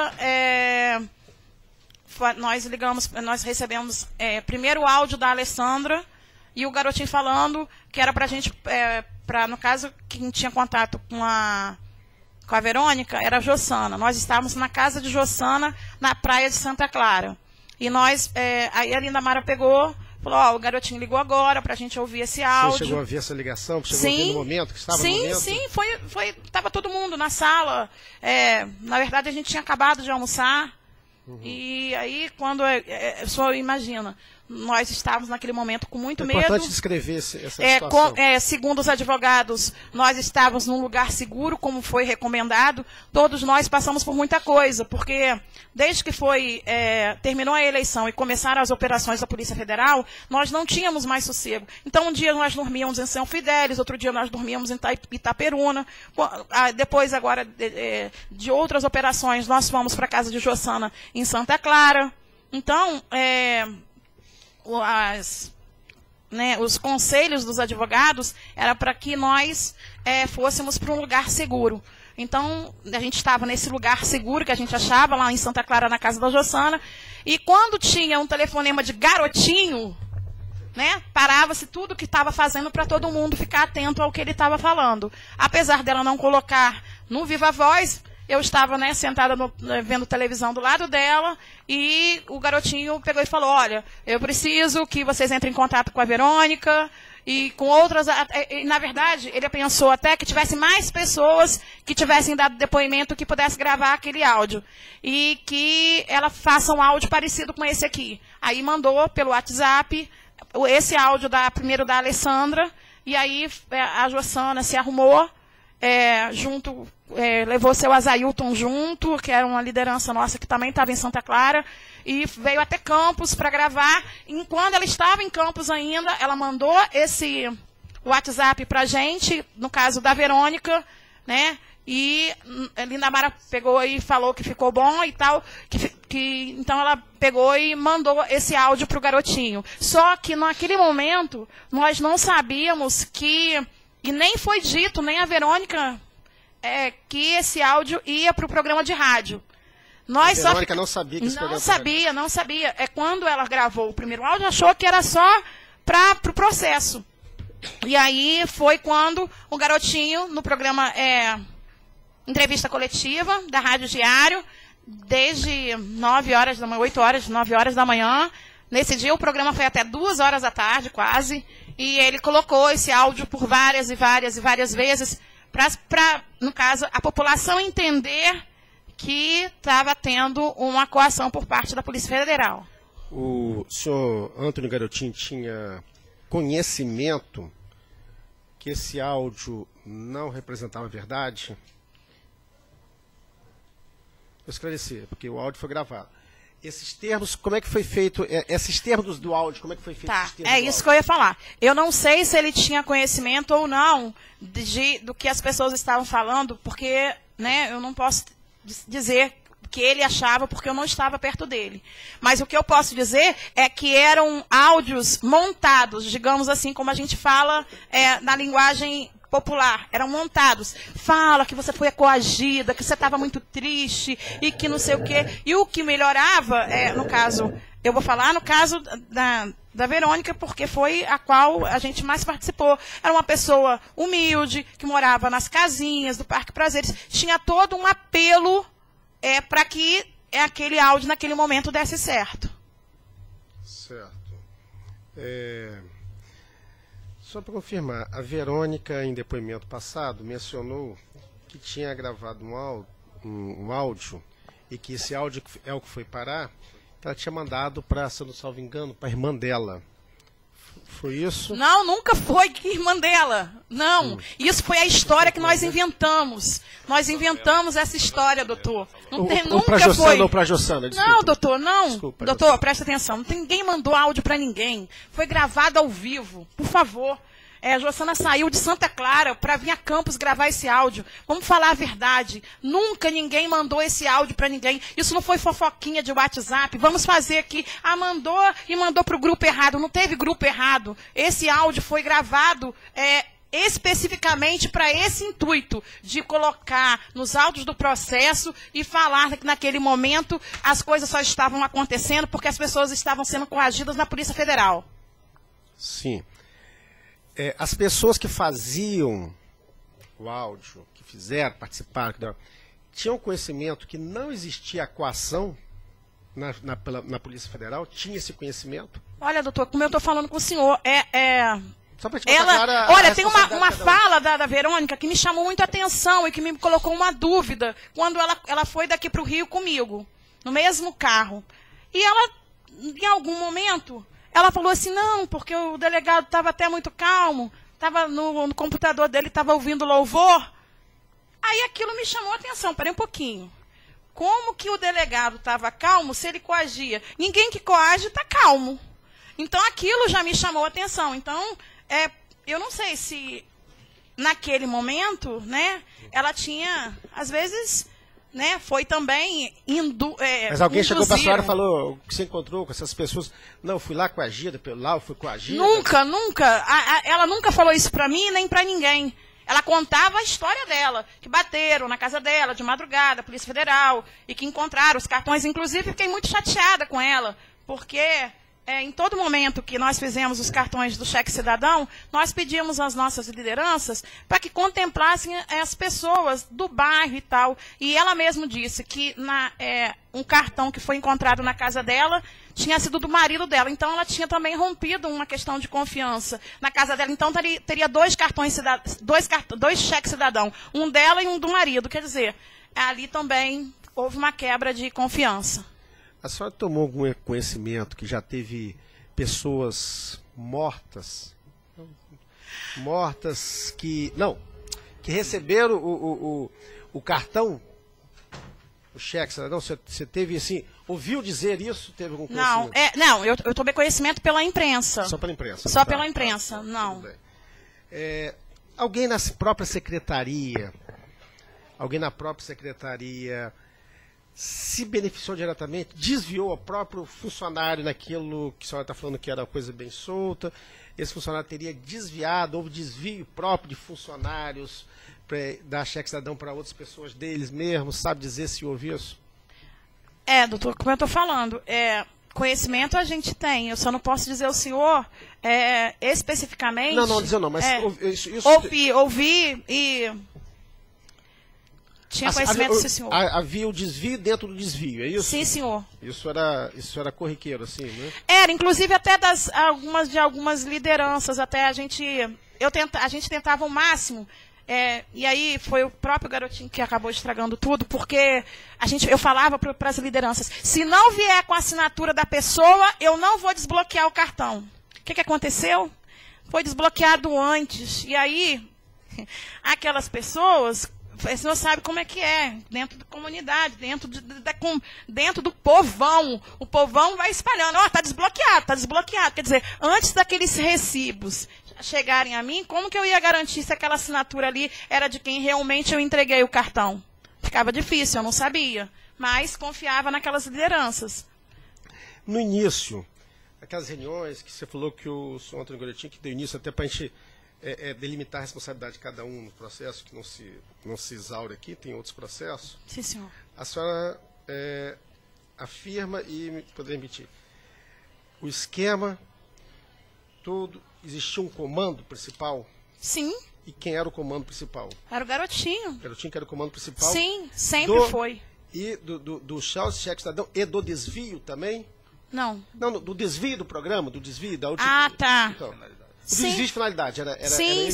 nós recebemos primeiro o áudio da Alessandra e o garotinho falando que era pra gente, no caso, quem tinha contato com a Verônica era a Jossana. Nós estávamos na casa de Jossana, na praia de Santa Clara. E aí a Linda Mara pegou, falou, o garotinho ligou agora pra gente ouvir esse áudio. Você chegou a ver essa ligação? Chegou a ver no momento que estava no momento? Sim, estava todo mundo na sala. Na verdade, a gente tinha acabado de almoçar. Uhum. E aí, quando o senhor imagina, nós estávamos naquele momento com muito medo. É importante descrever essa situação. Segundo os advogados, nós estávamos num lugar seguro, como foi recomendado. Todos nós passamos por muita coisa, porque desde que terminou a eleição e começaram as operações da Polícia Federal, nós não tínhamos mais sossego. Então, um dia nós dormíamos em São Fidélis, outro dia nós dormíamos em Itaperuna. Depois, agora, de outras operações, nós fomos para a casa de Jossana em Santa Clara. Então, os conselhos dos advogados era para que nós fôssemos para um lugar seguro. Então, a gente estava nesse lugar seguro que a gente achava lá em Santa Clara, na casa da Jossana, e quando tinha um telefonema de garotinho, parava-se tudo que estava fazendo para todo mundo ficar atento ao que ele estava falando. Apesar dela não colocar no Viva Voz, eu estava sentada vendo televisão do lado dela e o garotinho pegou e falou, olha, eu preciso que vocês entrem em contato com a Verônica e com outras... Na verdade, ele pensou até que tivesse mais pessoas que tivessem dado depoimento que pudesse gravar aquele áudio. E que ela faça um áudio parecido com esse aqui. Aí mandou pelo WhatsApp esse áudio primeiro da Alessandra e aí a Jossana se arrumou levou seu Azailton junto, que era uma liderança nossa que também estava em Santa Clara, e veio até Campos para gravar. Enquanto ela estava em Campos ainda, ela mandou esse WhatsApp para a gente, no caso da Verônica, e a Linda Mara pegou e falou que ficou bom e tal, então ela pegou e mandou esse áudio para o garotinho. Só que naquele momento, nós não sabíamos e nem foi dito, nem a Verônica, que esse áudio ia para o programa de rádio. A Verônica não sabia que esse programa... Não sabia. Quando ela gravou o primeiro áudio, achou que era só para o processo. E aí foi quando o garotinho, no programa Entrevista Coletiva, da Rádio Diário, desde 9 horas da manhã, nesse dia o programa foi até 2 horas da tarde, quase, e ele colocou esse áudio por várias e várias vezes, para, no caso, a população entender que estava tendo uma coação por parte da Polícia Federal. O senhor Antônio Garotinho tinha conhecimento que esse áudio não representava a verdade? Vou esclarecer, porque o áudio foi gravado. Esses termos, como é que foi feito? Esses termos do áudio, como é que foi feito? Tá, isso que eu ia falar. Eu não sei se ele tinha conhecimento ou não do que as pessoas estavam falando, porque eu não posso dizer que ele achava, porque eu não estava perto dele. Mas o que eu posso dizer é que eram áudios montados, digamos assim, como a gente fala na linguagem popular, eram montados. Fala que você foi coagida, que você estava muito triste e que não sei o quê. E o que melhorava, no caso, eu vou falar no caso da Verônica, porque foi a qual a gente mais participou. Era uma pessoa humilde, que morava nas casinhas do Parque Prazeres. Tinha todo um apelo para que aquele áudio, naquele momento, desse certo. Certo. Só para confirmar, a Verônica, em depoimento passado, mencionou que tinha gravado um áudio e que esse áudio é o que foi parar, ela tinha mandado para, se eu não salvo engano, para a irmã dela. Foi isso? Não, nunca foi irmã dela. Não. Isso foi a história que nós inventamos. Nós inventamos essa história, doutor. Nunca foi. Ou para Jossana, desculpa. Não, doutor, não. Desculpa, doutor, presta atenção. Ninguém mandou áudio para ninguém. Foi gravado ao vivo. Por favor. Jossana saiu de Santa Clara para vir a Campos gravar esse áudio. Vamos falar a verdade. Nunca ninguém mandou esse áudio para ninguém. Isso não foi fofoquinha de WhatsApp. Vamos fazer aqui. Mandou e mandou para o grupo errado. Não teve grupo errado. Esse áudio foi gravado especificamente para esse intuito de colocar nos autos do processo e falar que naquele momento as coisas só estavam acontecendo porque as pessoas estavam sendo coagidas na Polícia Federal. Sim. As pessoas que faziam o áudio, que fizeram, participaram, tinham conhecimento que não existia a coação na Polícia Federal? Tinha esse conhecimento? Olha, doutor, como eu estou falando com o senhor, Só para te botar olha, tem uma fala da Verônica que me chamou muito a atenção e que me colocou uma dúvida quando ela foi daqui para o Rio comigo, no mesmo carro. E ela, em algum momento, ela falou assim, não, porque o delegado estava até muito calmo, estava no computador dele, estava ouvindo louvor. Aí aquilo me chamou a atenção, parei um pouquinho. Como que o delegado estava calmo se ele coagia? Ninguém que coage está calmo. Então aquilo já me chamou a atenção. Então, eu não sei se naquele momento, né, ela tinha, às vezes, né, foi também Mas alguém chegou para a senhora e falou que você encontrou com essas pessoas? Não, eu fui lá coagida, eu fui coagida. Nunca. Ela nunca falou isso para mim, nem para ninguém. Ela contava a história dela, que bateram na casa dela de madrugada, a Polícia Federal, e que encontraram os cartões. Inclusive, fiquei muito chateada com ela, porque em todo momento que nós fizemos os cartões do cheque cidadão, nós pedimos às nossas lideranças para que contemplassem as pessoas do bairro e tal. E ela mesma disse que um cartão que foi encontrado na casa dela tinha sido do marido dela. Então, ela tinha também rompido uma questão de confiança na casa dela. Então, teria dois cheques cidadão, um dela e um do marido. Quer dizer, ali também houve uma quebra de confiança. A senhora tomou algum conhecimento que já teve pessoas mortas que receberam o cartão, o cheque, não? Você teve assim, ouviu dizer isso? Teve algum conhecimento? Não, eu tomei conhecimento pela imprensa. Só pela imprensa? Só pela imprensa, não. Alguém na própria secretaria, se beneficiou diretamente, desviou o próprio funcionário naquilo que a senhora está falando que era uma coisa bem solta, esse funcionário teria desviado, houve desvio próprio de funcionários para dar cheque cidadão para outras pessoas deles mesmos, sabe dizer se houve isso? Doutor, como eu estou falando, conhecimento a gente tem, eu só não posso dizer ao senhor especificamente... Não dizer não, mas... Ouvi e... Tinha conhecimento, sim, senhor. Havia o desvio dentro do desvio, é isso? Sim, senhor. Isso era corriqueiro, assim, né? Era, inclusive até algumas lideranças, até a gente tentava o máximo, e aí foi o próprio garotinho que acabou estragando tudo, porque eu falava para as lideranças, se não vier com a assinatura da pessoa, eu não vou desbloquear o cartão. O que aconteceu? Foi desbloqueado antes, e aí aquelas pessoas... O senhor sabe como é que é, dentro da comunidade, dentro do povão. O povão vai espalhando, está desbloqueado. Quer dizer, antes daqueles recibos chegarem a mim, como que eu ia garantir se aquela assinatura ali era de quem realmente eu entreguei o cartão? Ficava difícil, eu não sabia, mas confiava naquelas lideranças. No início, aquelas reuniões que você falou que o senhor Antônio Goretin, que deu início até para a gente... delimitar a responsabilidade de cada um no processo, que não se exaure aqui, tem outros processos. Sim, senhor. A senhora afirma e poderia emitir. O esquema todo, existia um comando principal? Sim. E quem era o comando principal? Era o garotinho. O garotinho que era o comando principal? Sim, sempre foi. E do cheque cidadão e do desvio também? Não. Não, do desvio do programa, do desvio da última... Ah, tá. Então, o desvio de finalidade era sim.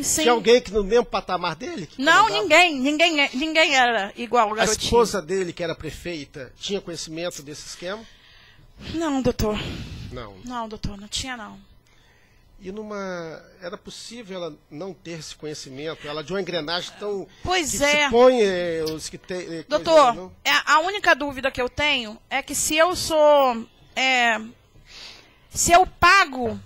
Tinha alguém que no mesmo patamar dele? Não, ninguém era igual o garotinho. A esposa dele, que era prefeita, tinha conhecimento desse esquema? Não, doutor. Não. Não, doutor, não tinha não. E era possível ela não ter esse conhecimento? Ela de uma engrenagem tão... Pois que é. se põe os que tem... Doutor, a única dúvida que eu tenho é que se eu pago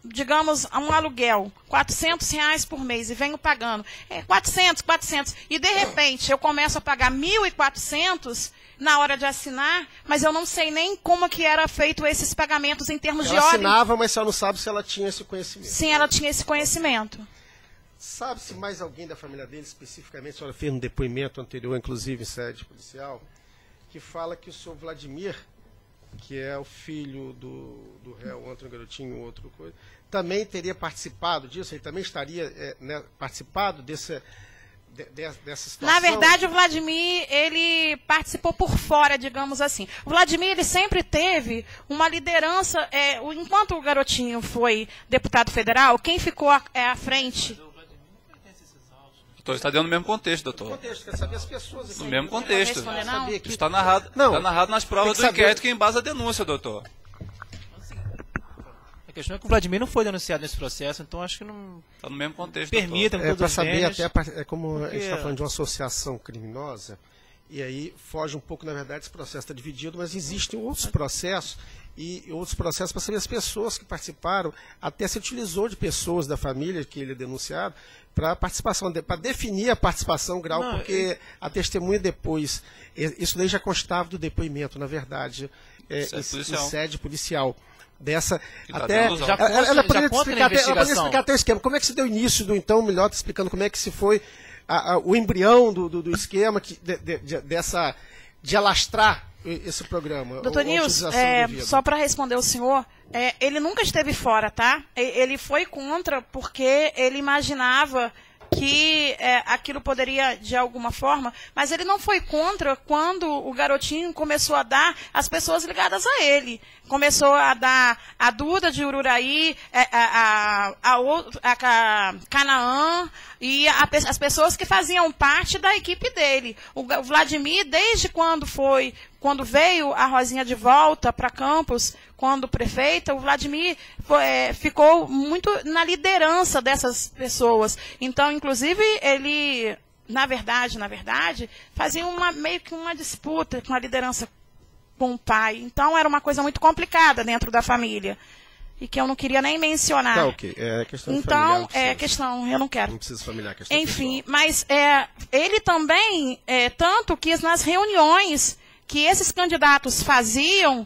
digamos, um aluguel, R$400 por mês, e venho pagando 400, e de repente eu começo a pagar 1.400 na hora de assinar, mas eu não sei nem como que era feito esses pagamentos em termos de Ela ordem. assinava, mas só não sabe se ela tinha esse conhecimento. Sim, ela tinha esse conhecimento. Sabe se mais alguém da família dele, especificamente, a senhora fez um depoimento anterior, inclusive em sede policial, que fala que o senhor Vladimir, que é o filho do réu, outro garotinho, outro coisa, também teria participado disso, ele também estaria participado dessa situação? Na verdade, o Vladimir, ele participou por fora, digamos assim. O Vladimir, ele sempre teve uma liderança, enquanto o garotinho foi deputado federal, quem ficou à frente... Doutor, está dentro do mesmo contexto, doutor. No contexto, quer saber as pessoas aqui. No mesmo contexto. Responder, não? Está narrado, Não. está narrado nas provas do Tem que saber. inquérito que embasa a denúncia, doutor. A questão é que o Vladimir não foi denunciado nesse processo, então acho que não Está no mesmo contexto, permita com Para todas as saber venhas. até como a gente está porque- falando de uma associação criminosa, e aí foge um pouco, na verdade, esse processo está dividido, mas existem outros processos, para saber as pessoas que participaram, até se utilizou de pessoas da família que ele é denunciado, para participação, para definir a participação grau, Não, porque a testemunha depois, isso daí já constava do depoimento, na verdade, Policial. em sede policial. Dessa, Que tá até, dentro dos Já consta- ela poderia já consta na explicar, ela poderia investigação. explicar até o esquema. Como é que se deu início do, então, melhor te explicando como é que se foi o embrião do esquema de alastrar esse programa. Doutor a Nilson, utilização devida. só para responder o senhor, ele nunca esteve fora, tá? Ele foi contra porque ele imaginava que aquilo poderia, de alguma forma, mas ele não foi contra quando o garotinho começou a dar as pessoas ligadas a ele. Começou a dar a Duda de Ururaí, a Canaã e as pessoas que faziam parte da equipe dele. O Vladimir, desde quando veio a Rosinha de volta para Campos, quando prefeita, o Vladimir ficou muito na liderança dessas pessoas. Então, inclusive, ele, na verdade, fazia meio que uma disputa com a liderança com o pai. Então, era uma coisa muito complicada dentro da família. E que eu não queria nem mencionar. Tá, ok. É questão Então, familiar. Não precisa- questão, eu não quero. Não precisa familiar, questão Enfim, pessoal. mas ele também, tanto que nas reuniões que esses candidatos faziam,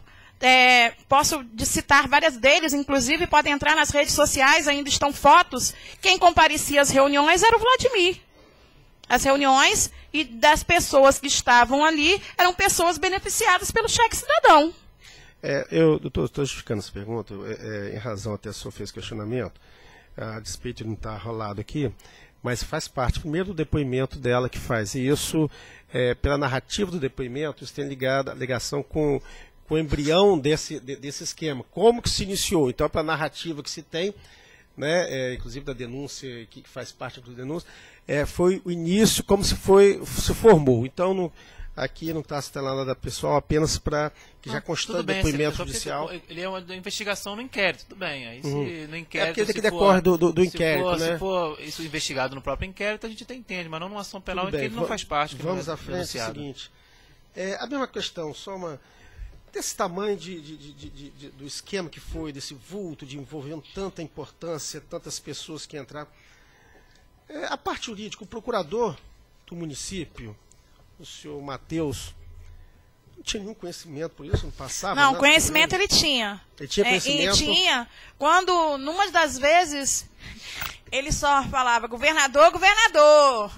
posso citar várias deles, inclusive podem entrar nas redes sociais, ainda estão fotos, quem comparecia às reuniões era o Vladimir. As reuniões e das pessoas que estavam ali eram pessoas beneficiadas pelo cheque cidadão. Doutor, estou justificando essa pergunta, em razão até a senhor fez questionamento, a despeito de não estar rolado aqui, mas faz parte, primeiro, do depoimento dela que faz. E isso, pela narrativa do depoimento, isso tem ligação com o embrião desse esquema. Como que se iniciou? Então, pela narrativa que se tem, né, inclusive da denúncia, que faz parte da denúncia, foi o início, como se formou. Então, aqui não está citando nada da pessoal, apenas para que já constou o Tudo bem, depoimento só judicial. ele é uma investigação no inquérito, tudo bem. Aí se no inquérito, porque se que for- decorre do se inquérito, for, né? Se for isso investigado no próprio inquérito, a gente até entende, mas não numa ação penal em Tudo que bem, ele não faz parte. que Vamos não é à frente, é o denunciado. seguinte. A mesma questão, desse tamanho do esquema que foi, desse vulto, de envolvendo tanta importância, tantas pessoas que entraram. A parte jurídica, o procurador do município, o senhor Matheus, não tinha nenhum conhecimento por isso, não passava Não, nada conhecimento por ele tinha. Ele tinha conhecimento? E tinha, quando, numa das vezes, ele só falava, governador, governador.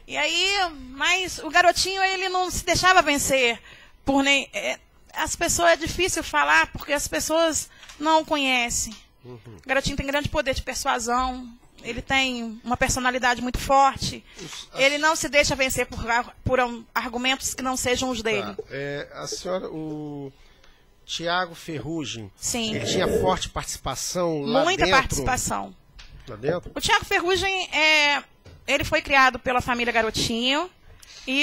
E aí, mas o garotinho, ele não se deixava vencer por nem... as pessoas, é difícil falar, porque as pessoas não o conhecem. O garotinho tem grande poder de persuasão, ele tem uma personalidade muito forte, ele não se deixa vencer por argumentos que não sejam os dele. Tá. A senhora, o Tiago Ferrugem, Sim. ele tinha forte participação lá Muita dentro? participação. Lá dentro? O Tiago Ferrugem, ele foi criado pela família Garotinho. E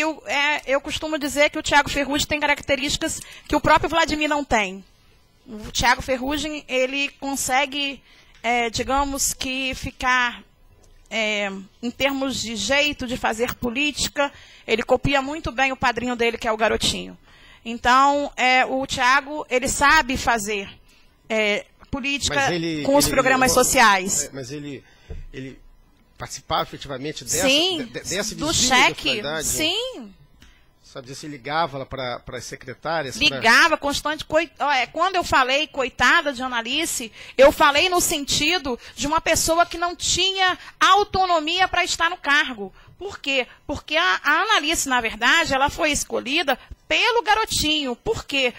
eu costumo dizer que o Tiago Ferrugem tem características que o próprio Vladimir não tem. O Tiago Ferrugem, ele consegue, digamos que, ficar, em termos de jeito de fazer política, ele copia muito bem o padrinho dele, que é o Garotinho. Então, o Tiago, ele sabe fazer política Mas com os programas sociais. Mas ele participava efetivamente Sim, dessa do desvio cheque, da finalidade? sim. Sabe, você ligava para as secretárias? Ligava constante. Quando eu falei coitada de Analice, eu falei no sentido de uma pessoa que não tinha autonomia para estar no cargo. Por quê? Porque a Analice, na verdade, ela foi escolhida pelo garotinho. Por quê?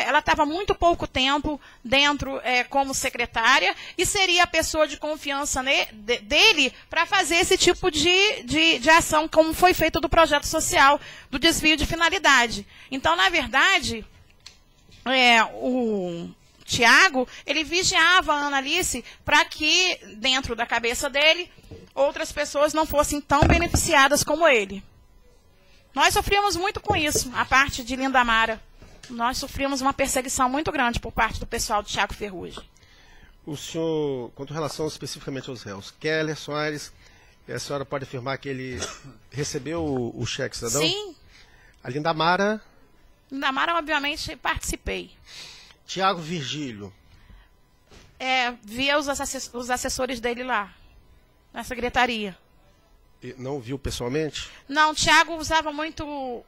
Ela estava muito pouco tempo dentro como secretária e seria a pessoa de confiança dele para fazer esse tipo de ação, como foi feito do projeto social, do desvio de finalidade. Então, na verdade, o Tiago, ele vigiava a Analice para que, dentro da cabeça dele, outras pessoas não fossem tão beneficiadas como ele. Nós sofríamos muito com isso, a parte de Lindamara. Nós sofríamos uma perseguição muito grande por parte do pessoal do Tiago Ferrugem. O senhor, quanto à relação especificamente aos réus, Keller Soares, a senhora pode afirmar que ele recebeu o cheque cidadão? Sim. A Lindamara? Lindamara, obviamente, participei. Tiago Virgílio? Via os assessores dele lá, na secretaria. E não viu pessoalmente? Não, Tiago usava muito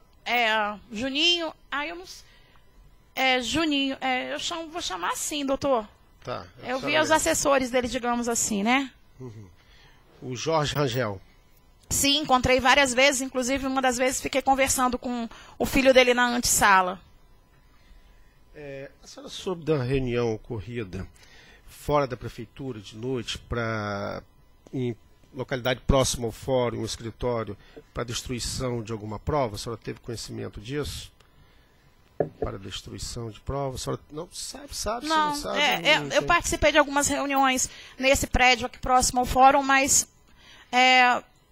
Juninho. Eu não sei. Juninho, vou chamar assim, doutor. Tá. Eu via os assessores dele, digamos assim, né? Uhum. O Jorge Rangel? Sim, encontrei várias vezes, inclusive uma das vezes fiquei conversando com o filho dele na antessala. A senhora soube da reunião ocorrida fora da prefeitura de noite em localidade próxima ao fórum, um escritório, para destruição de alguma prova? A senhora teve conhecimento disso? Para destruição de provas? A senhora não sabe? Não, você não sabe? Eu participei de algumas reuniões nesse prédio aqui próximo ao fórum, mas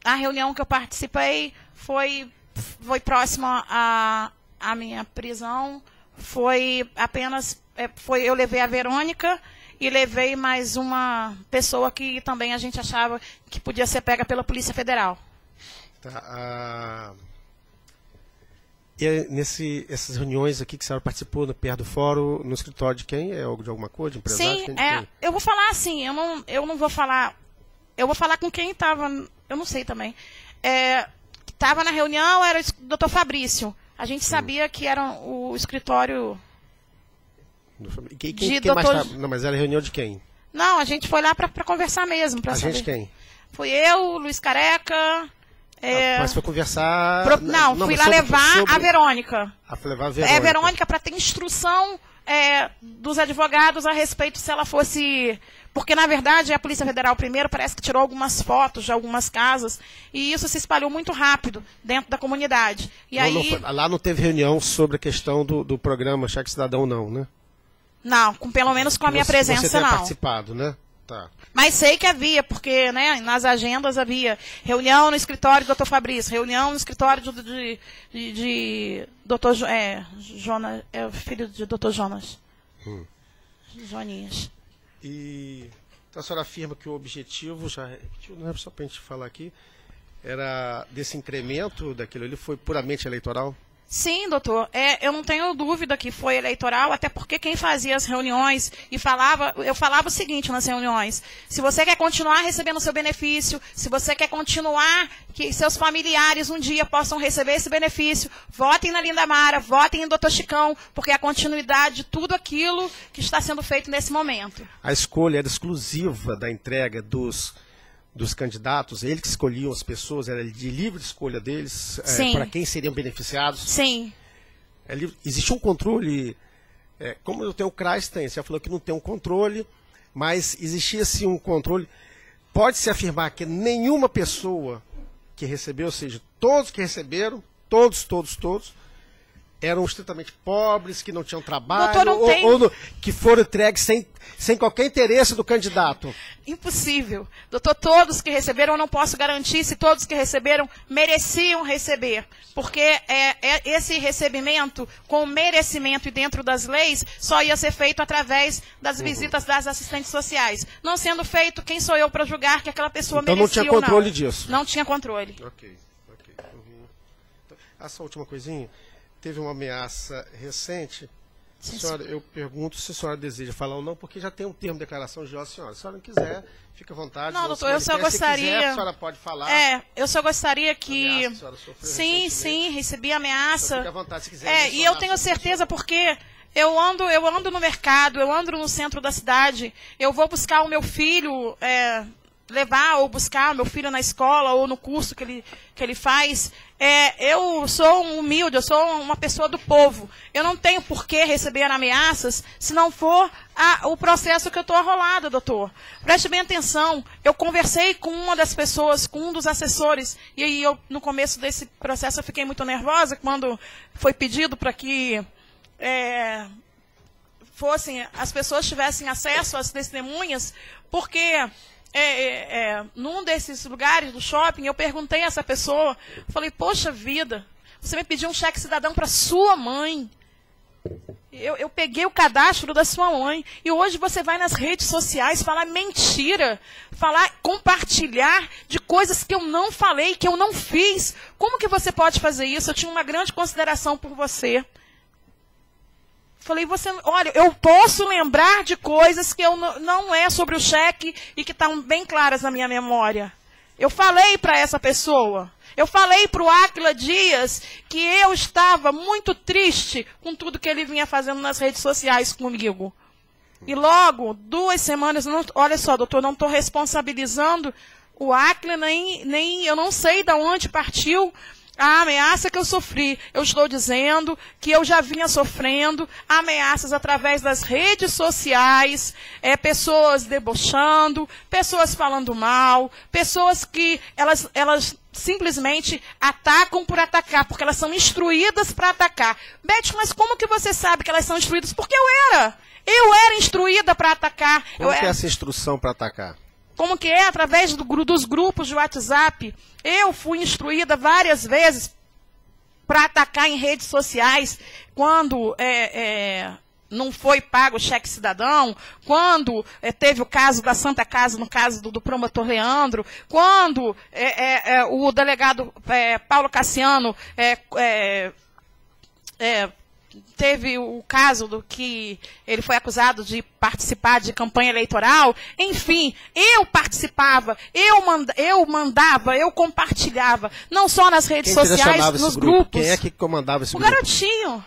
a reunião que eu participei foi próxima à minha prisão. Foi apenas, eu levei a Verônica e levei mais uma pessoa que também a gente achava que podia ser pega pela Polícia Federal. Tá, e essas reuniões aqui que a senhora participou perto do fórum, no escritório de quem? É de alguma coisa, de empresário? Sim, eu vou falar assim, eu não vou falar, eu vou falar com quem estava, eu não sei também. Estava na reunião, era o doutor Fabrício. A gente sabia que era o escritório quem mais não, mas era reunião de quem? Não, a gente foi lá para conversar mesmo. A gente quem? Foi eu, Luiz Careca. Mas foi conversar... Fui lá levar a Verônica. Foi levar a Verônica. Verônica para ter instrução dos advogados a respeito se ela fosse... Porque, na verdade, a Polícia Federal primeiro parece que tirou algumas fotos de algumas casas e isso se espalhou muito rápido dentro da comunidade. E lá não teve reunião sobre a questão do programa Cheque Cidadão, não, né? Não, pelo menos com a minha presença, você não. Participado, né? Tá. Mas sei que havia, porque nas agendas havia reunião no escritório do Dr. Fabrício, reunião no escritório de Dr. Jonas, o filho de Dr. Jonas. Joninhas. Então a senhora afirma que o objetivo, já repetiu, não é só para a gente falar aqui, era desse incremento daquilo ali, foi puramente eleitoral? Sim, doutor. Eu não tenho dúvida que foi eleitoral, até porque quem fazia as reuniões eu falava o seguinte nas reuniões: se você quer continuar recebendo o seu benefício, se você quer continuar que seus familiares um dia possam receber esse benefício, votem na Lindamara, votem em Dr. Chicão, porque é a continuidade de tudo aquilo que está sendo feito nesse momento. A escolha era exclusiva da entrega dos candidatos, eles que escolhiam as pessoas, era de livre escolha deles, para quem seriam beneficiados? Sim. Existe um controle, como eu tenho o CRAS, você já falou que não tem um controle, mas existia sim um controle. Pode-se afirmar que nenhuma pessoa que recebeu, ou seja, todos que receberam, todos, eram estritamente pobres, que não tinham trabalho, ou que foram entregues sem qualquer interesse do candidato? Impossível. Doutor, todos que receberam, eu não posso garantir se todos que receberam mereciam receber. Porque esse recebimento, com merecimento e dentro das leis, só ia ser feito através das visitas das assistentes sociais. Não sendo feito, quem sou eu para julgar que aquela pessoa merecia ou não? Então não tinha controle disso? Não tinha controle. Ok. Então, essa última coisinha... Teve uma ameaça recente Senhora, eu pergunto se a senhora deseja falar ou não, porque já tem um termo de declaração de voz, senhora. Se a senhora não quiser, fica à vontade. Não, doutor, eu só gostaria... Se quiser, a senhora pode falar. Eu só gostaria que... Ameaça, a senhora sofreu sim, recentemente. recebi ameaça. Então, fica à vontade, se quiser. E eu tenho certeza porque eu ando no mercado, eu ando no centro da cidade, eu vou buscar o meu filho, levar ou buscar o meu filho na escola ou no curso que ele faz. Eu sou humilde, eu sou uma pessoa do povo. Eu não tenho por que receber ameaças se não for o processo que eu estou arrolada, doutor. Preste bem atenção. Eu conversei com uma das pessoas, com um dos assessores, e aí no começo desse processo eu fiquei muito nervosa quando foi pedido para que as pessoas tivessem acesso às testemunhas, porque num desses lugares do shopping, eu perguntei a essa pessoa, falei, poxa vida, você me pediu um cheque cidadão para sua mãe. Eu peguei o cadastro da sua mãe, e hoje você vai nas redes sociais falar mentira, compartilhar de coisas que eu não falei, que eu não fiz. Como que você pode fazer isso? Eu tinha uma grande consideração por você. Falei, olha, eu posso lembrar de coisas que não é sobre o cheque e que estão bem claras na minha memória. Eu falei para essa pessoa, eu falei para o Áquila Dias que eu estava muito triste com tudo que ele vinha fazendo nas redes sociais comigo. E logo, 2 semanas, olha só, doutor, não estou responsabilizando o Áquila, nem eu não sei de onde partiu a ameaça que eu sofri. Eu estou dizendo que eu já vinha sofrendo ameaças através das redes sociais, pessoas debochando, pessoas falando mal, pessoas que elas simplesmente atacam por atacar, porque elas são instruídas para atacar. Beth, mas como que você sabe que elas são instruídas? Porque eu era instruída para atacar. Como que é essa instrução para atacar? Como que é? Através dos grupos de WhatsApp. Eu fui instruída várias vezes para atacar em redes sociais, quando não foi pago o cheque cidadão, quando teve o caso da Santa Casa, no caso do promotor Leandro, quando o delegado Paulo Cassiano teve o caso do que ele foi acusado de participar de campanha eleitoral. Enfim, eu participava, eu mandava, eu compartilhava, não só nas redes sociais, nos grupos. Quem é que comandava esse grupo? O Garotinho.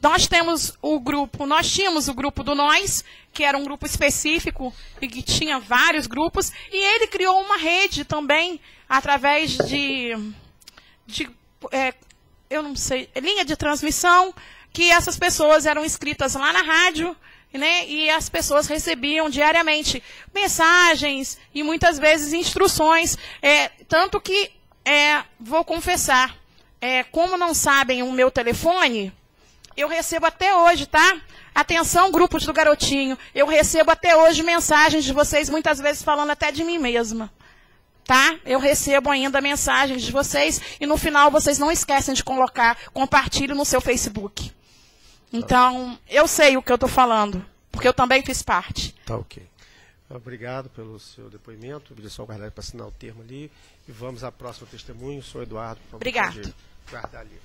Nós tínhamos o grupo do Nós, que era um grupo específico e que tinha vários grupos, e ele criou uma rede também através eu não sei, linha de transmissão, que essas pessoas eram inscritas lá na rádio, né, e as pessoas recebiam diariamente mensagens e muitas vezes instruções. Tanto que, vou confessar, como não sabem o meu telefone, eu recebo até hoje, tá? Atenção, grupos do Garotinho, eu recebo até hoje mensagens de vocês, muitas vezes falando até de mim mesma. Tá? Eu recebo ainda mensagens de vocês e no final vocês não esquecem de compartilhe no seu Facebook. Então, eu sei o que eu estou falando, porque eu também fiz parte. Tá, ok. Obrigado pelo seu depoimento. Vou só guardar para assinar o termo ali. E vamos à próxima testemunho. Sou Eduardo. Obrigado. Guardar ali.